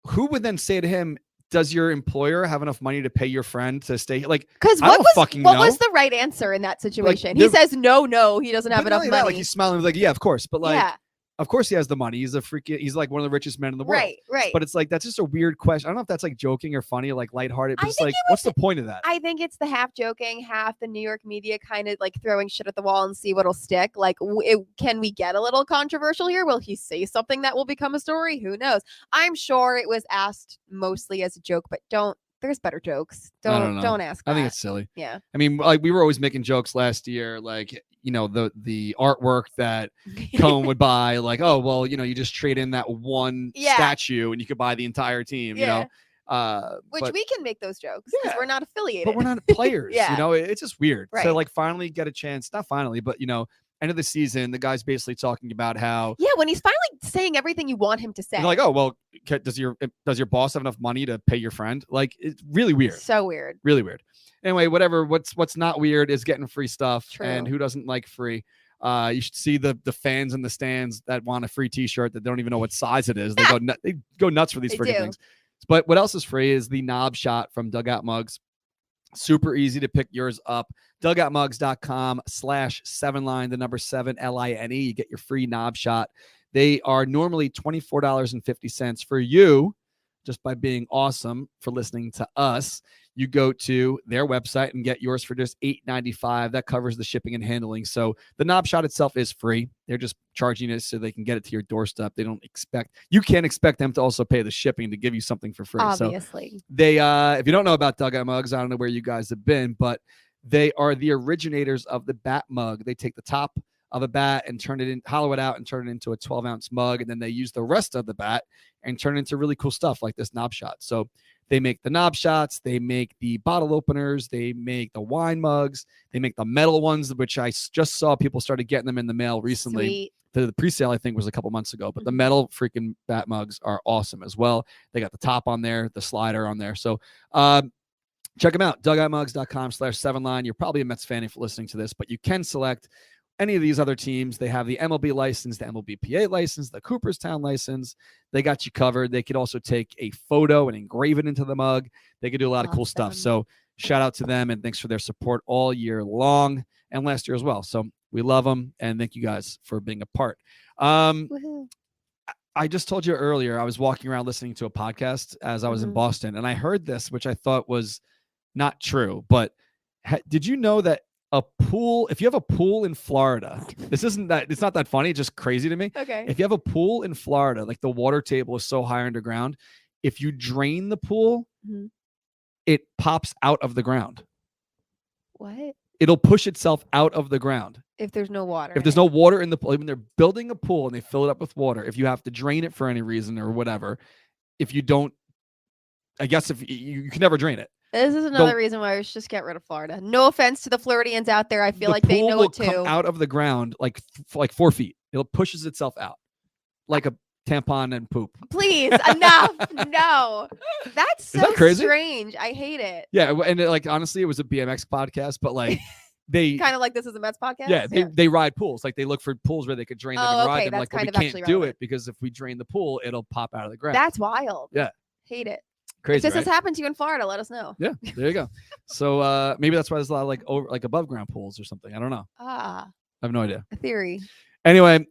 who would then say to him, does your employer have enough money to pay your friend to stay? Like, because what was the right answer in that situation? Like, he says no, he doesn't have enough money. Like, he's smiling, like, yeah, of course, but like, of course he has the money. He's like one of the richest men in the world. Right. But it's like, that's just a weird question. I don't know if that's like joking or funny or like lighthearted, but it's like, what's the point of that? I think it's the half joking, half the New York media kind of like throwing shit at the wall and see what'll stick. Like, can we get a little controversial here? Will he say something that will become a story? Who knows? I'm sure it was asked mostly as a joke, but there's better jokes. Don't ask that. I think it's silly. Yeah. I mean, like, we were always making jokes last year, like, you know, the artwork that Cohen would buy, like, oh, well, you know, you just trade in that one statue and you could buy the entire team, you know? Which we can make those jokes because we're not affiliated. But we're not players, you know? It's just weird. Right. So, like, finally get a chance, not finally, but, you know, end of the season, the guy's basically talking about how when he's finally saying everything you want him to say. You're like, oh, well, does your boss have enough money to pay your friend? Like, it's really weird. So weird. Really weird. Anyway, whatever. What's not weird is getting free stuff. True. And who doesn't like free? You should see the fans in the stands that want a free T-shirt that they don't even know what size it is. They go nuts for these freaking things. But what else is free is the knob shot from Dugout Mugs. Super easy to pick yours up. Dugoutmugs.com/7line, the number 7 LINE. You get your free knob shot. They are normally $24.50 for you, just by being awesome for listening to us. You go to their website and get yours for just $8.95. That covers the shipping and handling. So the knob shot itself is free. They're just charging it so they can get it to your doorstep. You can't expect them to also pay the shipping to give you something for free. Obviously. So they, if you don't know about Dugout Mugs, I don't know where you guys have been, but they are the originators of the bat mug. They take the top of a bat and hollow it out and turn it into a 12-ounce mug. And then they use the rest of the bat and turn it into really cool stuff like this knob shot. So they make the knob shots, they make the bottle openers, they make the wine mugs, they make the metal ones, which I just saw people started getting them in the mail recently. Sweet. The pre-sale, I think, was a couple months ago, but the metal freaking bat mugs are awesome as well. They got the top on there, the slider on there. So check them out, dugoutmugs.com/7line. You're probably a Mets fan if you're listening to this, but you can select any of these other teams. They have the MLB license, the MLBPA license, the Cooperstown license. They got you covered. They could also take a photo and engrave it into the mug. They could do a lot of cool stuff. So shout out to them, and thanks for their support all year long and last year as well. So we love them, and thank you guys for being a part. I just told you earlier, I was walking around listening to a podcast as I was in Boston, and I heard this, which I thought was not true, but did you know that if you have a pool in Florida, it's not that funny, it's just crazy to me. Okay. If you have a pool in Florida, like the water table is so high underground, if you drain the pool, it pops out of the ground. What? It'll push itself out of the ground. If there's no water. If there's no water in the pool, when they're building a pool and they fill it up with water, if you have to drain it for any reason or whatever, if you don't, I guess if you can never drain it. This is another reason why we should just get rid of Florida. No offense to the Floridians out there. I feel like they know it too. Come out of the ground like 4 feet. It pushes itself out like a tampon and poop. Please, enough. No. That's so crazy? strange. I hate it. Yeah, and honestly, it was a BMX podcast, but like they Kind of like this is a Mets podcast. yeah, they ride pools. Like they look for pools where they could drain them and Oh, ride okay, them. that's Like, well, kind we of can't actually do relevant. it because if we drain the pool, it'll pop out of the ground. That's wild. Yeah. Hate it. Crazy, If this right? has happened to you in Florida, let us know. Yeah, there you go. So maybe that's why there's a lot of like above ground pools or something. I don't know. Ah, I have no idea. a theory. Anyway,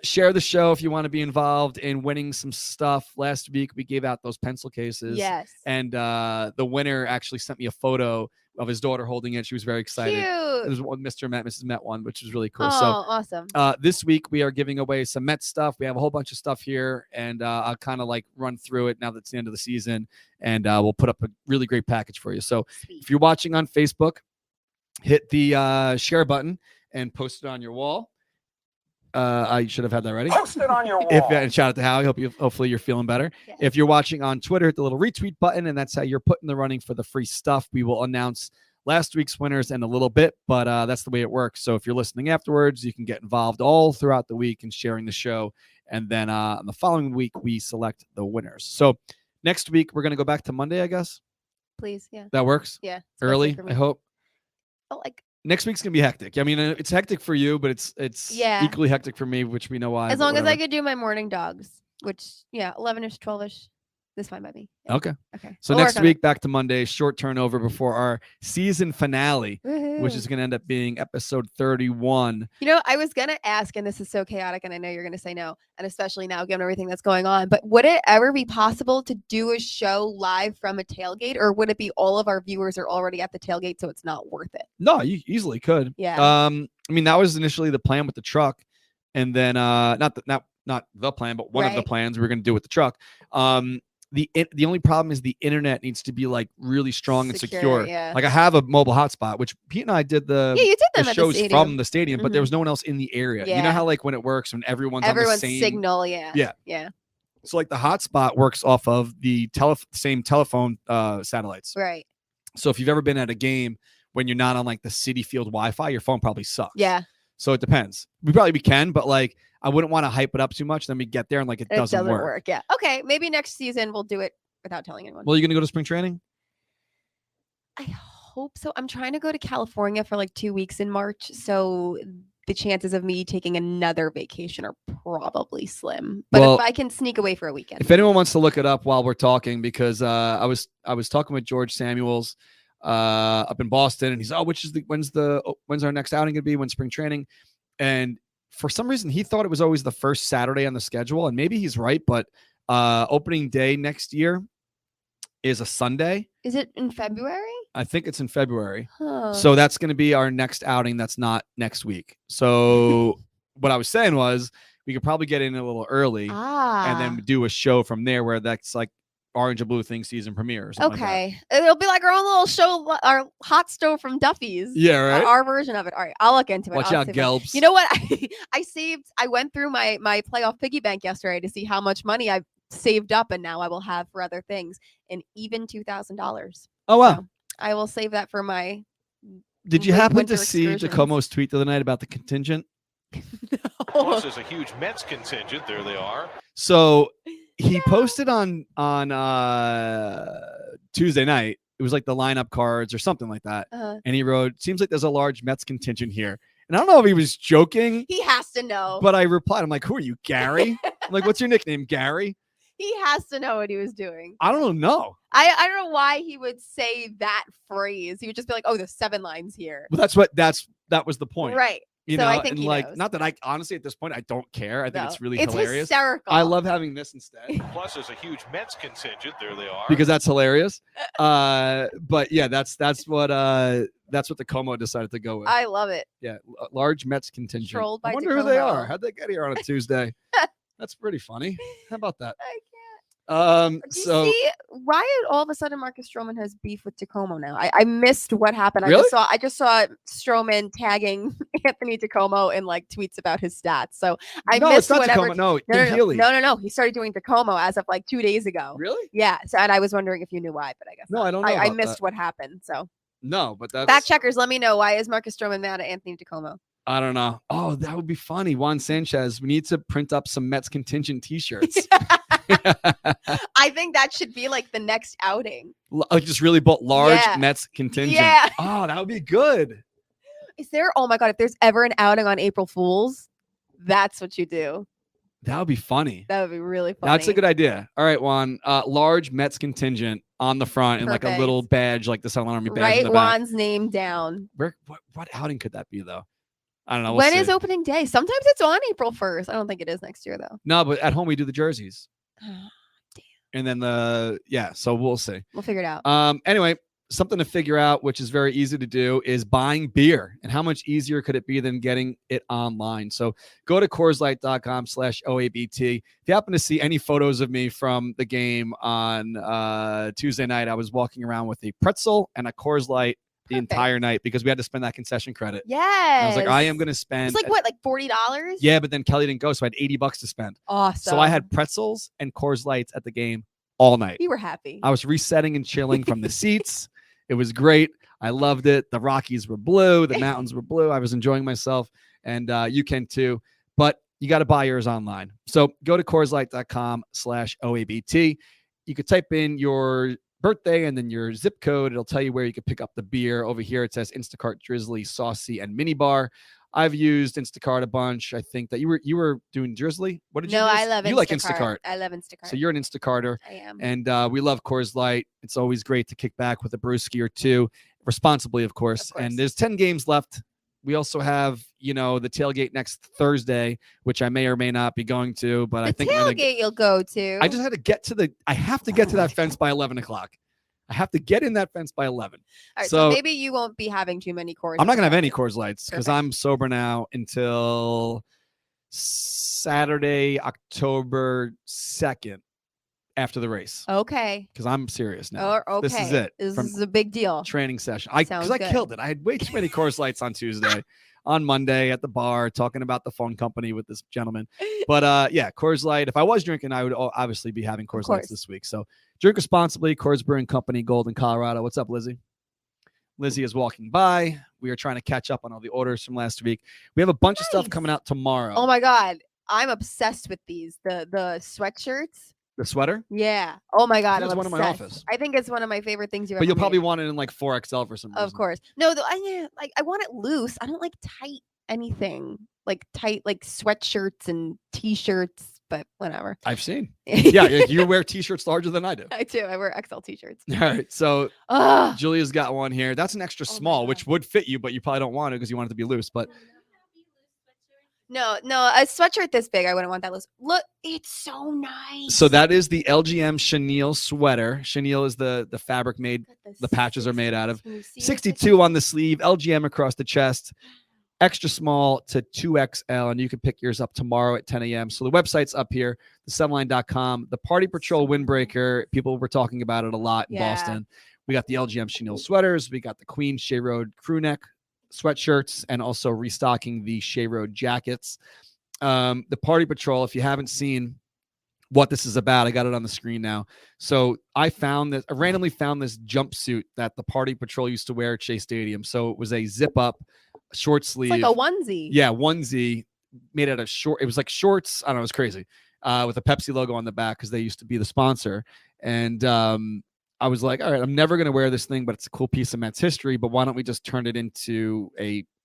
share the show if you want to be involved in winning some stuff. Last week we gave out those pencil cases. Yes. And the winner actually sent me a photo of his daughter holding it. She was very excited. It Cute. was one Mr. Met, Mrs. Met one, which was really cool. Oh, So awesome. this week we are giving away some Met stuff. We have a whole bunch of stuff here, and I'll kind of like run through it now that it's the end of the season, and we'll put up a really great package for you. So Sweet. if you're watching on Facebook, hit the share button and post it on your wall. I should have had that ready. Post it on your wall. And shout out to Howie. Hopefully you're feeling better. Yes. If you're watching on Twitter, hit the little retweet button, and that's how you're put in the running for the free stuff. We will announce last week's winners in a little bit, but that's the way it works. So if you're listening afterwards, you can get involved all throughout the week in sharing the show. And then on the following week, we select the winners. So next week, we're going to go back to Monday, I guess. Please. Yeah. That works? Yeah. Early, especially for I me. hope. Oh, like Next week's going to be hectic. I mean, it's hectic for you, but it's Yeah. equally hectic for me, which we know why. as but long as I whatever. could do my morning dogs, which 11ish, 12ish, this fine by me. Yeah. Okay. Okay. So We'll next work on it. week, back to Monday, short turnover before our season finale, which Woohoo. is going to end up being episode 31. You know, I was gonna ask, and this is so chaotic, and I know you're gonna say no, and especially now given everything that's going on. But would it ever be possible to do a show live from a tailgate, or would it be all of our viewers are already at the tailgate, so it's not worth it? No, you easily could. Yeah. I mean, that was initially the plan with the truck, and then not the plan, but one of the Right. plans we were going to do with the truck. The only problem is the internet needs to be like really strong and secure. Yeah. Like I have a mobile hotspot, which Pete and I did Yeah, you did the them at the shows stadium. from the stadium, but there was no one else in the area. You know Yeah. how like when it works, when everyone's on the Everyone's same signal. Yeah. Yeah. Yeah. So like the hotspot works off of the same telephone satellites. Right. So if you've ever been at a game when you're not on like the City Field Wi-Fi, your phone probably sucks. Yeah. So it depends. We can, but like I wouldn't want to hype it up too much. Then we get there and like it doesn't work. Yeah. Okay. Maybe next season we'll do it without telling anyone. Well, you gonna go to spring training? I hope so. I'm trying to go to California for like 2 weeks in March, so the chances of me taking another vacation are probably slim. But Well, if I can sneak away for a weekend, If anyone wants to look it up while we're talking, because I was talking with George Samuels up in Boston, and he's when's our next outing gonna be? When's spring training? And for some reason he thought it was always the first Saturday on the schedule, and maybe he's right, but opening day next year is a Sunday. is it in February? I think it's in February. Huh. So that's going to be our next outing. That's not next week. So what I was saying was we could probably get in a little early and then do a show from there where that's like Orange and Blue Thing season premiere or something like okay, it'll be like our own little show, our hot stove from Duffy's. that. Yeah, right? Our version of it. All right, I'll look into it. Watch I'll out, see if I- Gelbs. You know what? I went through my playoff piggy bank yesterday to see how much money I've saved up, and now I will have for other things, and even $2,000. Oh, wow. So I will save that for my. Did you Win- happen winter to see excursions. Tacomo's tweet the other night about the contingent? Plus, there's a huge Mets contingent. There they are. So he posted on Tuesday night. It was like the lineup cards or something like that. And he wrote, "Seems like there's a large Mets contingent here." And I don't know if he was joking, He has to know. but I replied, I'm like, "Who are you, Gary?" I'm like, "What's your nickname, Gary?" He has to know what he was doing. I don't know. I don't know why he would say that phrase. He would just be like, "Oh, there's 7 lines here." But that was the point. Right. You So know, I think and he like, knows. not that I honestly at this point I don't care. I think it's No. really It's hilarious. hysterical. I love having this instead Plus, there's a huge Mets contingent. There they are. because that's hilarious. But yeah, that's what the Como decided to go with. I love it. Yeah, large Mets contingent. Trolled by I wonder who they Tacoma. are. How'd they get here on a Tuesday? That's pretty funny. How about that? I can't. Do you So see why all of a sudden Marcus Stroman has beef with Tacoma now? I missed what happened. Really? I just saw Stroman tagging Anthony Tacoma in like tweets about his stats. So I no, missed it's not whatever. Tacoma. No, No, Healy. no. He started doing Tacoma as of like 2 days ago. Really? Yeah. So and I was wondering if you knew why, but I guess No, not. I don't know I about missed that. what happened. So No, but that's fact checkers, let me know, why is Marcus Stroman mad at Anthony Tacoma? I don't know. Oh, that would be funny. Juan Sanchez. We need to print up some Mets contingent T-shirts. I think that should be like the next outing. Just really large Yeah. Mets contingent. Yeah. Oh, that would be good. Is there? Oh my God! If there's ever an outing on April Fools, that's what you do. That would be funny. That would be really funny. That's a good idea. All right, Juan. Large Mets contingent on the front and like a little badge, like the Silent Army badge. Write in the back. Juan's name down. What outing could that be though? I don't know. When is opening day? Sometimes it's on April 1st. I don't think it is next year though. No, but at home we do the jerseys. Damn. And then so we'll see. We'll figure it out. Anyway, something to figure out, which is very easy to do, is buying beer. And how much easier could it be than getting it online? So go to CoorsLight.com/OABT. If you happen to see any photos of me from the game on Tuesday night, I was walking around with a pretzel and a Coors Light the entire night because we had to spend that concession credit. Yeah. I was like, I am going to spend. It's like what, like $40? Yeah, but then Kelly didn't go, so I had $80 to spend. Awesome. So I had pretzels and Coors Lights at the game all night. You were happy. I was resetting and chilling from the seats. It was great. I loved it. The Rockies were blue. The mountains were blue. I was enjoying myself, and you can too. But you got to buy yours online. So go to CoorsLight.com/OABT. You could type in your birthday and then your zip code. It'll tell you where you could pick up the beer. Over here, it says Instacart, Drizzly, Saucy, and Minibar. I've used Instacart a bunch. I think that you were doing Drizzly. What did you use? No, I love Instacart. You like Instacart. I love Instacart. So you're an Instacarter. I am. And we love Coors Light. It's always great to kick back with a brewski or two, responsibly, of course. And there's 10 games left. We also have, the tailgate next Thursday, which I may or may not be going to, but I think tailgate you'll go to. I just had to get to I have to get to that fence by 11 o'clock. I have to get in that fence by 11. All right, so maybe you won't be having too many Coors. I'm not going to have any Coors Lights because I'm sober now until Saturday, October 2nd. After the race. Okay. Because I'm serious now. Okay. This is it. This is a big deal. Training session. Because I killed it. I had way too many Coors Lights on Tuesday, on Monday at the bar, talking about the phone company with this gentleman. But Coors Light. If I was drinking, I would obviously be having Coors Lights this week. So drink responsibly. Coors Brewing Company, Golden, Colorado. What's up, Lizzie? Lizzie is walking by. We are trying to catch up on all the orders from last week. We have a bunch of stuff coming out tomorrow. Oh my God. I'm obsessed with these. The sweatshirts. The sweater? Yeah. Oh my God. It's one in my office. I think it's one of my favorite things you've ever But you'll made. probably want it in like 4XL for some reason. Of course. No, I want it loose. I don't like tight anything. Like tight, like sweatshirts and t-shirts, but whatever. I've seen. Yeah, you wear t-shirts larger than I do. I do. I wear XL t-shirts. All right. So Julia's got one here. That's an extra small, which would fit you, but you probably don't want it because you want it to be loose. But No, a sweatshirt this big, I wouldn't want that loose. Look, it's so nice. So that is the LGM chenille sweater. Chenille is the fabric made, the patches are made out of. 62 on the sleeve, LGM across the chest, extra small to 2XL, and you can pick yours up tomorrow at 10 a.m. So the website's up here, thesunline.com. The Party Patrol windbreaker, people were talking about it a lot in Boston. We got the LGM chenille sweaters. We got the Queen Shea Road crew neck sweatshirts, and also restocking the Shea Road jackets. The Party Patrol, if you haven't seen what this is about, I got it on the screen now. So I randomly found this jumpsuit that the Party Patrol used to wear at Shea Stadium. So it was a zip up short sleeve. It's like a onesie. Yeah, onesie made out of short. It was like shorts. I don't know. It was crazy. With a Pepsi logo on the back because they used to be the sponsor. And I was like, all right, I'm never going to wear this thing, but it's a cool piece of Mets history. But why don't we just turn it into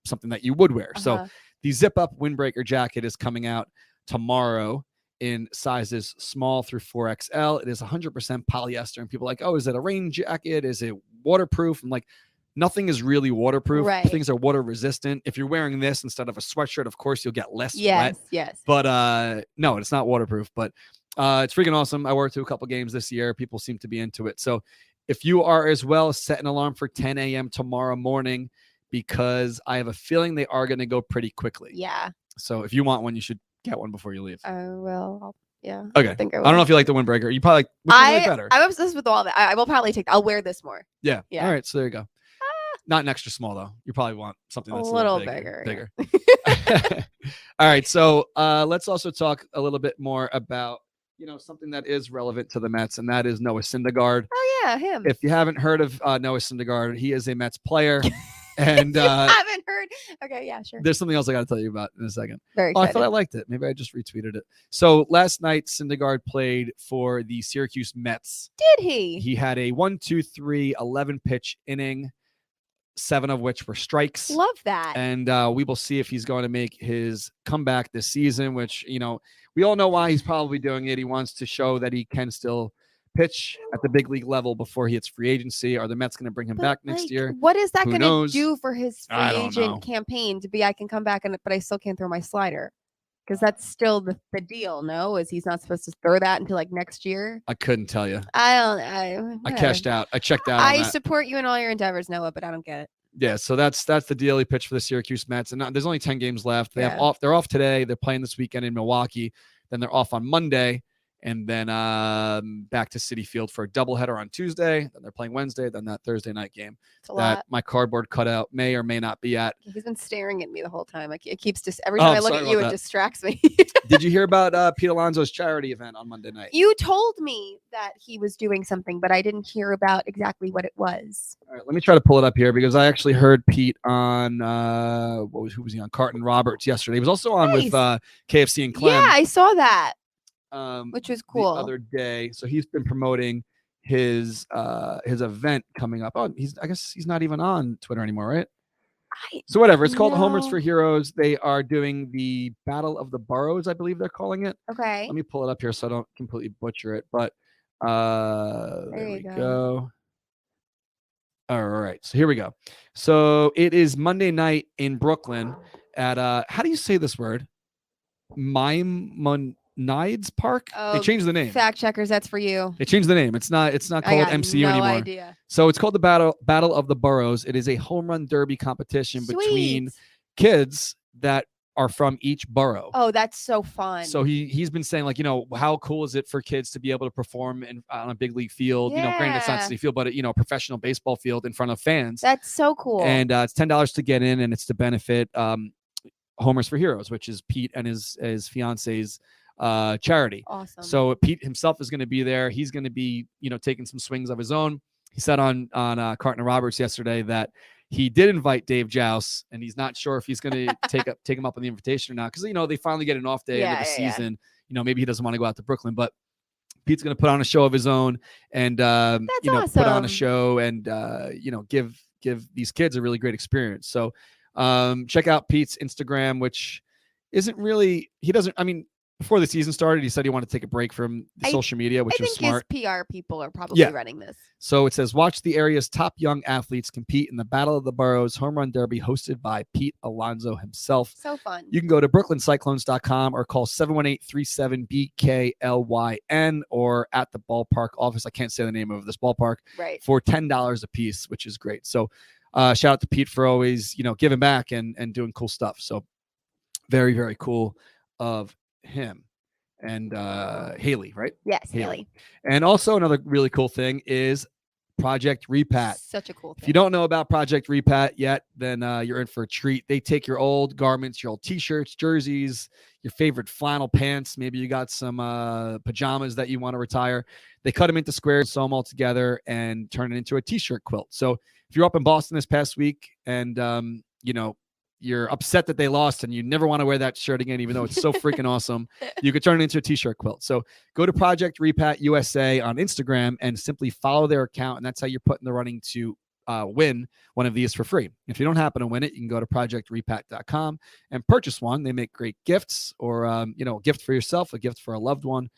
something that you would wear? So the zip up windbreaker jacket is coming out tomorrow in sizes small through 4XL. It is 100% polyester. And people are like, oh, is it a rain jacket? Is it waterproof? I'm like, nothing is really waterproof. Right. Things are water resistant. If you're wearing this instead of a sweatshirt, of course, you'll get less yes, wet. Yes. But no, it's not waterproof. But it's freaking awesome. I wore it to a couple games this year. People seem to be into it. So if you are as well, set an alarm for 10 a.m. tomorrow morning because I have a feeling they are going to go pretty quickly. Yeah. So if you want one, you should get one before you leave. I will. Yeah. Okay. I think I don't know if you like the windbreaker. You probably like which one you like better. I'm obsessed with all of it. I will probably I'll wear this more. Yeah. Yeah. All right. So there you go. Not an extra small though. You probably want something that's a little bigger. All right. So let's also talk a little bit more about something that is relevant to the Mets, and that is Noah Syndergaard. Oh yeah, him. If you haven't heard of Noah Syndergaard, he is a Mets player. And haven't heard. Okay, yeah, sure. There's something else I got to tell you about in a second. Very I excited. thought I liked it. Maybe I just retweeted it. So last night, Syndergaard played for the Syracuse Mets. Did he? He had a 1-2-3 11 pitch inning, 7 of which were strikes. Love that. And we will see if he's going to make his comeback this season, which, we all know why he's probably doing it. He wants to show that he can still pitch at the big league level before he hits free agency. Are the Mets going to bring him back next year? What is that Who going to knows? do for his free I don't know. agent campaign to be, I can come back, but I still can't throw my slider? Because that's still the deal, no? Is he's not supposed to throw that until like next year? I couldn't tell you. I cashed out. I checked out. I support you in all your endeavors, Noah, but I don't get it. Yeah, so that's the deal. He pitched for the Syracuse Mets, and there's only 10 games left. They're off today. They're playing this weekend in Milwaukee. Then they're off on Monday, and then back to Citi Field for a doubleheader on Tuesday. Then they're playing Wednesday. Then that Thursday night game that my cardboard cutout may or may not be at. He's been staring at me the whole time. It keeps just every time I look at you, it distracts me. Did you hear about Pete Alonso's charity event on Monday night? You told me that he was doing something, but I didn't hear about exactly what it was. All right, let me try to pull it up here because I actually heard Pete on who was he on? Carton Roberts yesterday. He was also on with KFC and Clem. Yeah, I saw that. Which was cool. The other day. So he's been promoting his event coming up. Oh, I guess he's not even on Twitter anymore, right? So whatever. It's called Homers for Heroes. They are doing the Battle of the Boroughs, I believe they're calling it. Okay. Let me pull it up here so I don't completely butcher it. But there we go. All right. So here we go. So it is Monday night in Brooklyn at how do you say this word? Maimonides Park. They changed the name. Fact checkers, that's for you. They changed the name. It's not called MCU anymore. Idea. So it's called the Battle of the Boroughs. It is a home run derby competition between kids that are from each borough. Oh, that's so fun. So he's been saying, like, how cool is it for kids to be able to perform on a big league field? Granted it's not Citi Field, but a professional baseball field in front of fans. That's so cool. And it's $10 to get in, and it's to benefit Homers for Heroes, which is Pete and his fiance's charity. Awesome. So Pete himself is going to be there. He's going to be, taking some swings of his own. He said on Carton Roberts yesterday that he did invite Dave Jouse, and he's not sure if he's going to take him up on the invitation or not, because they finally get an off day into the season. Maybe he doesn't want to go out to Brooklyn, but Pete's going to put on a show of his own and awesome. put on a show and give these kids a really great experience. So check out Pete's Instagram, which isn't really before the season started, he said he wanted to take a break from social media, which was smart. His PR people are probably running this. So it says, watch the area's top young athletes compete in the Battle of the Boroughs Home Run Derby hosted by Pete Alonso himself. So fun. You can go to brooklyncyclones.com or call 718-37-BKLYN or at the ballpark office. I can't say the name of this ballpark. Right. For $10 a piece, which is great. So shout out to Pete for always, giving back and doing cool stuff. So very, very cool of him and Haley, right? Yes, Haley. And also another really cool thing is Project Repat. Such a cool thing. If you don't know about Project Repat yet, then you're in for a treat. They take your old garments, your old t-shirts, jerseys, your favorite flannel pants. Maybe you got some pajamas that you want to retire. They cut them into squares, sew them all together, and turn it into a t-shirt quilt. So if you're up in Boston this past week and you're upset that they lost and you never want to wear that shirt again, even though it's so freaking awesome, you could turn it into a t-shirt quilt. So go to Project Repat USA on Instagram and simply follow their account. And that's how you're put in the running to win one of these for free. If you don't happen to win it, you can go to projectrepat.com and purchase one. They make great gifts or, a gift for yourself, a gift for a loved one.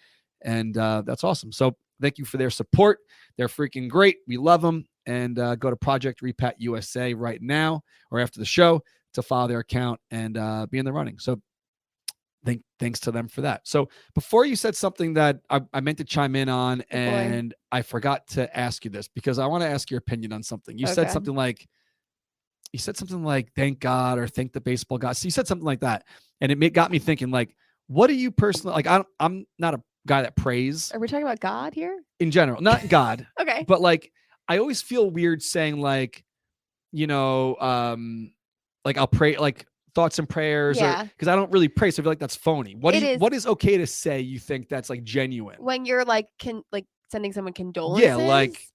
And that's awesome. So thank you for their support. They're freaking great. We love them. And go to Project Repat USA right now or after the show to follow their account and be in the running. So thanks to them for that. So before you said something that I meant to chime in on, and I forgot to ask you this because I want to ask your opinion on something. You said something like, thank God or thank the baseball gods. So you said something like that. And it got me thinking, like, what do you personally, like, I'm not a guy that prays. Are we talking about God here? In general, not God. Okay. But like, I always feel weird saying like, like I'll pray, like thoughts and prayers, because I don't really pray, so I feel like that's phony. What is okay to say? You think that's like genuine when you're like sending someone condolences? Yeah, like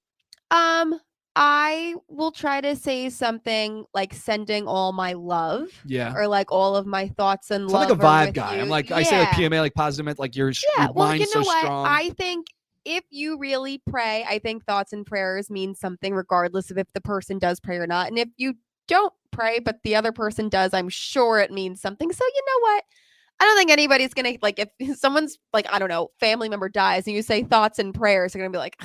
I will try to say something like sending all my love, or like all of my thoughts and love. I'm like a vibe guy. I'm like I say like PMA, like positive, like your mind's so strong. I think if you really pray, I think thoughts and prayers mean something regardless of if the person does pray or not. And if you don't pray, but the other person does, I'm sure it means something. So you know what? I don't think anybody's going to, like, if someone's, like, I don't know, family member dies and you say thoughts and prayers, they're going to be like,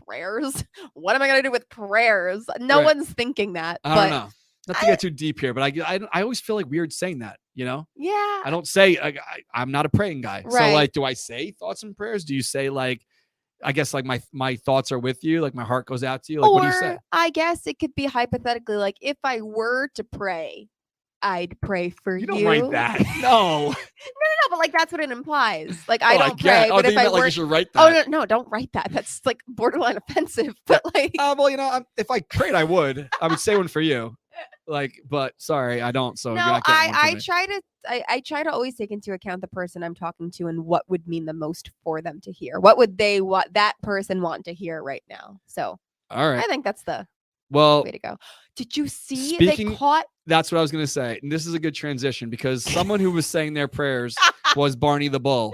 prayers? What am I going to do with prayers? No Right. one's thinking that. I don't know. Not to get too deep here, but I always feel like weird saying that, you know? Yeah. I don't say, I'm not a praying guy. So, Right. like, do I say thoughts and prayers? Do you say, like, I guess, like, my thoughts are with you? Like, my heart goes out to you? Like, what do you say? Or I guess it could be hypothetically, like, if I were to pray, I'd pray for you. You don't write that. No. No, but like that's what it implies. Like Oh, I don't get pray, it. Oh, but they if I meant, like, were, you should write oh that. no, don't write that. That's like borderline offensive. But like, Well, you know, if I prayed, I would say one for you. Like, but sorry, I don't. So you're no, not getting one for I me. I try to always take into account the person I'm talking to and what would mean the most for them to hear. What would they want that person want to hear right now? So All right. I think that's the Well, way to go. Did you see Speaking- they caught? that's what I was going to say. And this is a good transition because someone who was saying their prayers was Barney the Bull.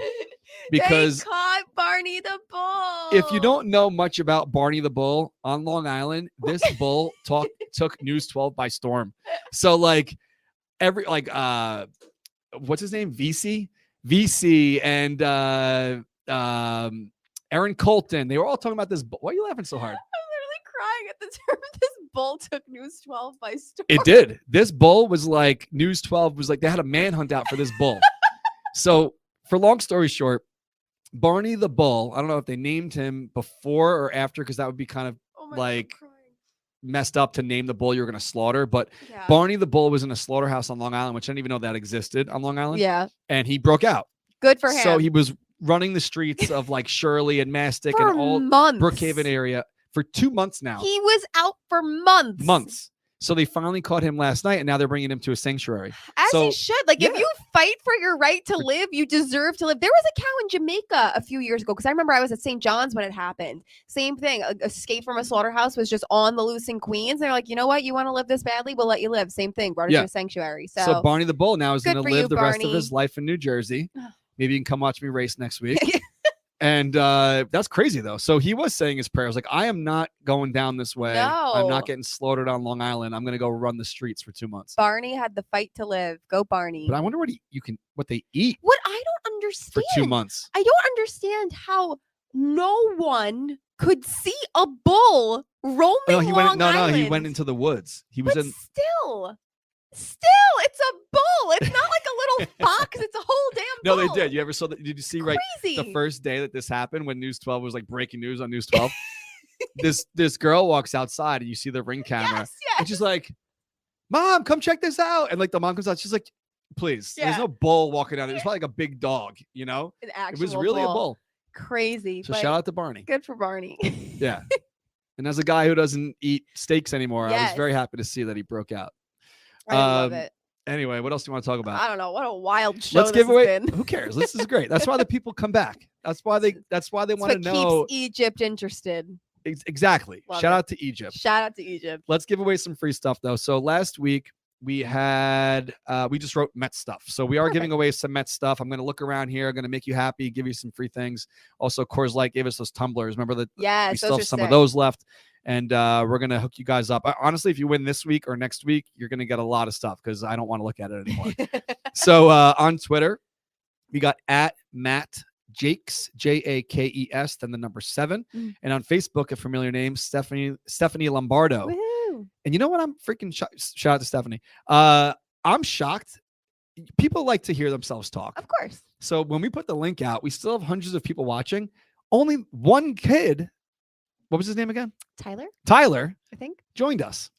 Because they caught Barney the Bull. if you don't know much about Barney the Bull on Long Island, this bull took News 12 by storm. So like what's his name? VC and Aaron Colton. They were all talking about this. Why are you laughing so hard? I'm literally crying at the term this bull took News 12 by storm. It did. This bull was like News 12 was like they had a manhunt out for this bull. So for long story short, Barney the Bull, I don't know if they named him before or after because that would be kind of Oh my like God, I'm crying. messed up to name the bull you're going to slaughter. But Yeah. Barney the Bull was in a slaughterhouse on Long Island, which I didn't even know that existed on Long Island. Yeah. And he broke out. Good for him. So he was running the streets of like Shirley and Mastic for and all months. Brookhaven area for 2 months now. He was out for months. Months. So they finally caught him last night and now they're bringing him to a sanctuary. As So, he should. Like, yeah. if you fight for your right to live, you deserve to live. There was a cow in Jamaica a few years ago because I remember I was at St. John's when it happened. Same thing. Escape from a slaughterhouse was just on the loose in Queens. They're like, you know what? You want to live this badly? We'll let you live. Same thing. Brought him Yeah. to a sanctuary. So So, Barney the Bull now is Good going to for you, live the rest of Barney. his life in New Jersey. Maybe you can come watch me race next week. And that's crazy though. So he was saying his prayers like, I am not going down this way. I'm No. not getting slaughtered on Long Island. I'm going to go run the streets for 2 months. Barney had the fight to live. Go Barney. But I wonder what they eat What I don't understand. for 2 months. I don't understand how no one could see a bull roaming No, he went. Long No, Island. he went into the woods. He was But in. still, it's a bull. It's not like a little fox. It's a whole damn No, bull. they did. You ever saw that? Did you see right Crazy. the first day that this happened when News 12 was like breaking news on News 12? this girl walks outside and you see the ring camera Yes, and she's like, "Mom, come check this out." And like the mom comes out, she's like, "Please, there's Yeah. no bull walking down there. It's probably like a big dog, you know." An It actual was really a bull. Crazy. So but shout out to Barney. good for Barney. Yeah. And as a guy who doesn't eat steaks anymore, I was Yes. very happy to see that he broke out. I love Um, it. Anyway, what else do you want to talk about? I don't know. What a wild show Let's this give has away. been. Who cares? This is great. That's why the people come back. That's why they That's want to what know. keeps Egypt interested. Exactly. Love Shout it. out to Egypt. Shout out to Egypt. Let's give away some free stuff though. So last week we had we just wrote Mets stuff. So we are Perfect. giving away some Mets stuff. I'm going to look around here. I'm going to make you happy, give you some free things. Also, Coors Light gave us those tumblers. Remember that Yes, we still those have are some sick. of those left. And we're going to hook you guys up. Honestly, if you win this week or next week, you're going to get a lot of stuff because I don't want to look at it anymore. So on Twitter, we got at Matt Jakes, Jakes, then the number 7. Mm. And on Facebook, a familiar name, Stephanie Lombardo. Woohoo. And you know what? I'm freaking shout out to Stephanie. I'm shocked. People like to hear themselves talk. Of course. So when we put the link out, we still have hundreds of people watching. Only one kid, what was his name again? Tyler I think. joined us.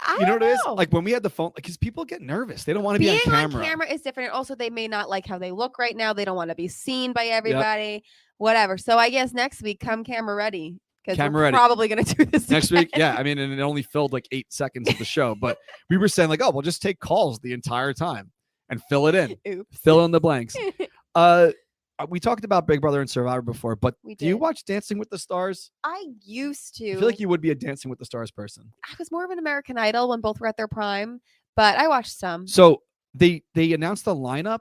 I You know what don't it is? know. Like when we had the phone, because people get nervous. They don't want to be Being on camera. is different. Also, they may not like how they look right now. They don't want to be seen by everybody. Whatever. So I guess next week, come camera ready. Because Camera we're ready. probably going to do this Next week, again. yeah. I mean, and it only filled like 8 seconds of the show, but we were saying like, oh, we'll just take calls the entire time and fill it in, Oops. fill in the blanks. We talked about Big Brother and Survivor before, but We do you did. watch Dancing with the Stars? I used to. I feel like you would be a Dancing with the Stars person. I was more of an American Idol when both were at their prime, but I watched some. So they announced the lineup.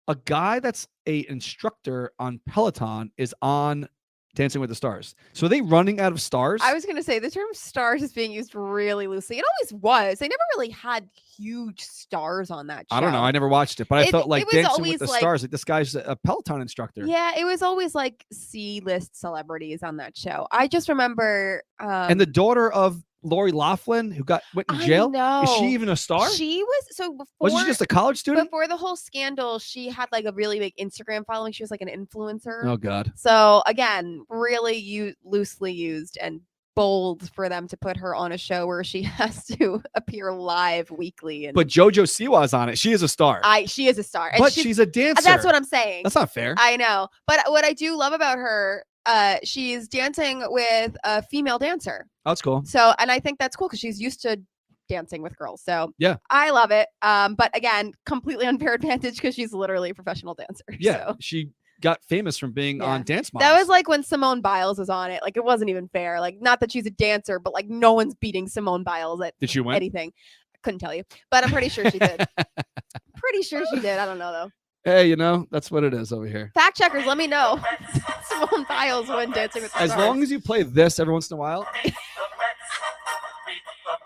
A guy that's a instructor on Peloton is on Dancing with the Stars. So are they running out of stars? I was going to say the term stars is being used really loosely. It always was. They never really had huge stars on that show. I don't know. I never watched it, but I felt like it was Dancing with always the like- Stars. Like this guy's a Peloton instructor. Yeah, it was always like C-list celebrities on that show. I just remember. And the daughter of Lori Loughlin, who went in jail, is she even a star? She was so before. Wasn't she just a college student? Before the whole scandal, she had like a really big Instagram following. She was like an influencer. Oh God. So again, really loosely used and bold for them to put her on a show where she has to appear live weekly. And But JoJo Siwa's on it. She is a star. she is a star, and but she's a dancer. That's what I'm saying. That's not fair. I know, but what I do love about her, she's dancing with a female dancer. Oh, that's cool. So, and I think that's cool because she's used to dancing with girls. So yeah, I love it. But again, completely unfair advantage because she's literally a professional dancer. Yeah, so. she got famous from being on Dance Moms. That was like when Simone Biles was on it. Like it wasn't even fair. Like not that she's a dancer, but like no one's beating Simone Biles at Did she win anything? I couldn't tell you, but I'm pretty sure she did. Pretty sure she did. I don't know though. Hey, that's what it is over here. Fact checkers, let me know. Simone Biles won Dancing with the As Stars. long as you play this every once in a while,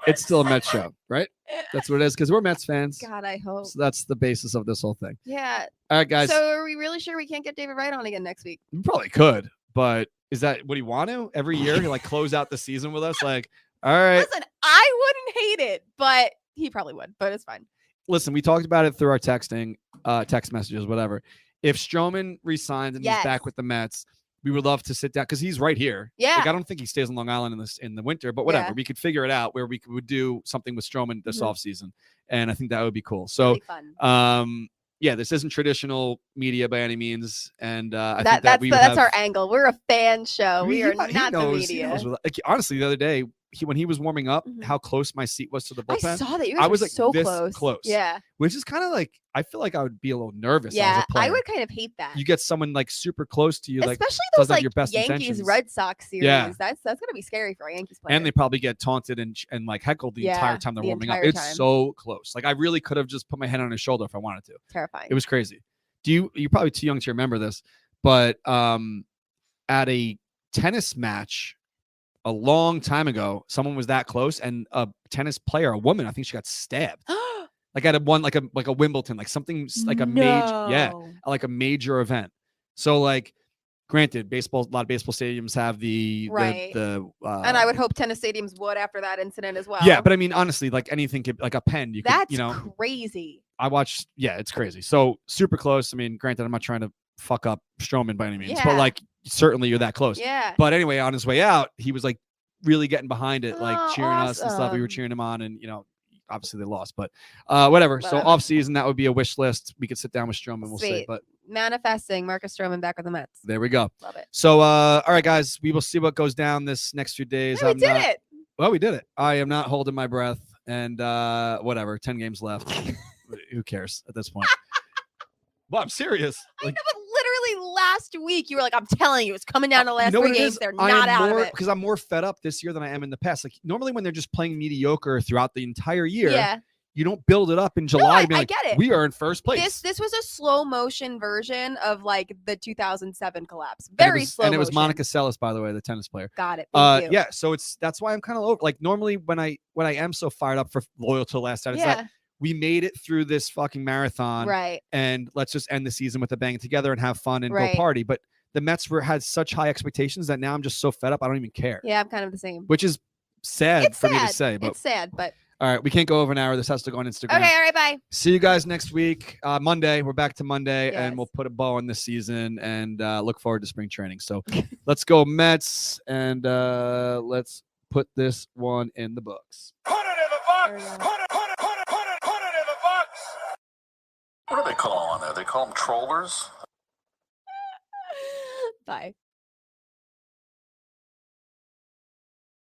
it's still a Mets show, right? That's what it is because we're Mets fans. God, I hope. So that's the basis of this whole thing. Yeah. All right, guys. So are we really sure we can't get David Wright on again next week? We probably could, but is that what you want to? Every year, he like close out the season with us? Like, all right. Listen, I wouldn't hate it, but he probably would, but it's fine. Listen, we talked about it through our texting, text messages, whatever. If Stroman resigns and he's back with the Mets, we would love to sit down because he's right here. Yeah. Like, I don't think he stays in Long Island in the winter, but whatever. Yeah. We could figure it out where we would do something with Stroman this offseason. And I think that would be cool. So, yeah, this isn't traditional media by any means. And I think that's our angle. We're a fan show. We are not the He media. knows like, honestly, the other day, when he was warming up, how close my seat was to the bullpen. I saw that. You guys was were like so this close. Yeah. Which is kind of like, I feel like I would be a little nervous. Yeah, as a player. I would kind of hate that. You get someone like super close to you, especially like those doesn't have like your best Yankees intentions. Red Sox series. Yeah. That's gonna be scary for our Yankees players. And they probably get taunted and like heckled the entire time they're warming up. It's so close. Like I really could have just put my head on his shoulder if I wanted to. Terrifying. It was crazy. You're probably too young to remember this, but at a tennis match a long time ago, someone was that close, and a tennis player, a woman, I think she got stabbed. Like at a Wimbledon, like something like a like a major event. So like, granted, a lot of baseball stadiums have the and I would hope tennis stadiums would after that incident as well. Yeah, but I mean, honestly, like anything could, like a pen, That's crazy. I watched, it's crazy. So super close. I mean, granted, I'm not trying to fuck up Stroman by any means, but like certainly you're that close. Yeah. But anyway, on his way out, he was like really getting behind it, like cheering us and stuff. We were cheering him on, and obviously they lost, but whatever. So off season, that would be a wish list. We could sit down with Stroman. We'll see. But manifesting Marcus Stroman back with the Mets. There we go. Love it. So all right, guys, we will see what goes down this next few days. Yeah, we did it. Well, we did it. I am not holding my breath, and whatever. 10 games left. Who cares at this point? Well, I'm serious. I know, but literally last week you were like, I'm telling you, it's coming down to the last 3 games. They're not out of it. Because I'm more fed up this year than I am in the past. Like normally when they're just playing mediocre throughout the entire year, you don't build it up in July. No, I get it. We are in first place. This was a slow motion version of like the 2007 collapse. Very slow. And it was Monica Seles, by the way, the tennis player. Got it. Thank you. Yeah. So that's why I'm kind of low. Like normally when I am so fired up for loyal to the last time, it's that we made it through this fucking marathon, right? And let's just end the season with a bang together and have fun and go party. But the Mets had such high expectations that now I'm just so fed up. I don't even care. Yeah, I'm kind of the same. Which is sad for me to say. But it's sad, but all right, we can't go over an hour. This has to go on Instagram. Okay, all right, bye. See you guys next week, Monday. We're back to Monday, and we'll put a bow on this season and look forward to spring training. So let's go Mets, and let's put this one in the books. Put it in the box. Put it in the box. What do they call them on there? They call them trollers?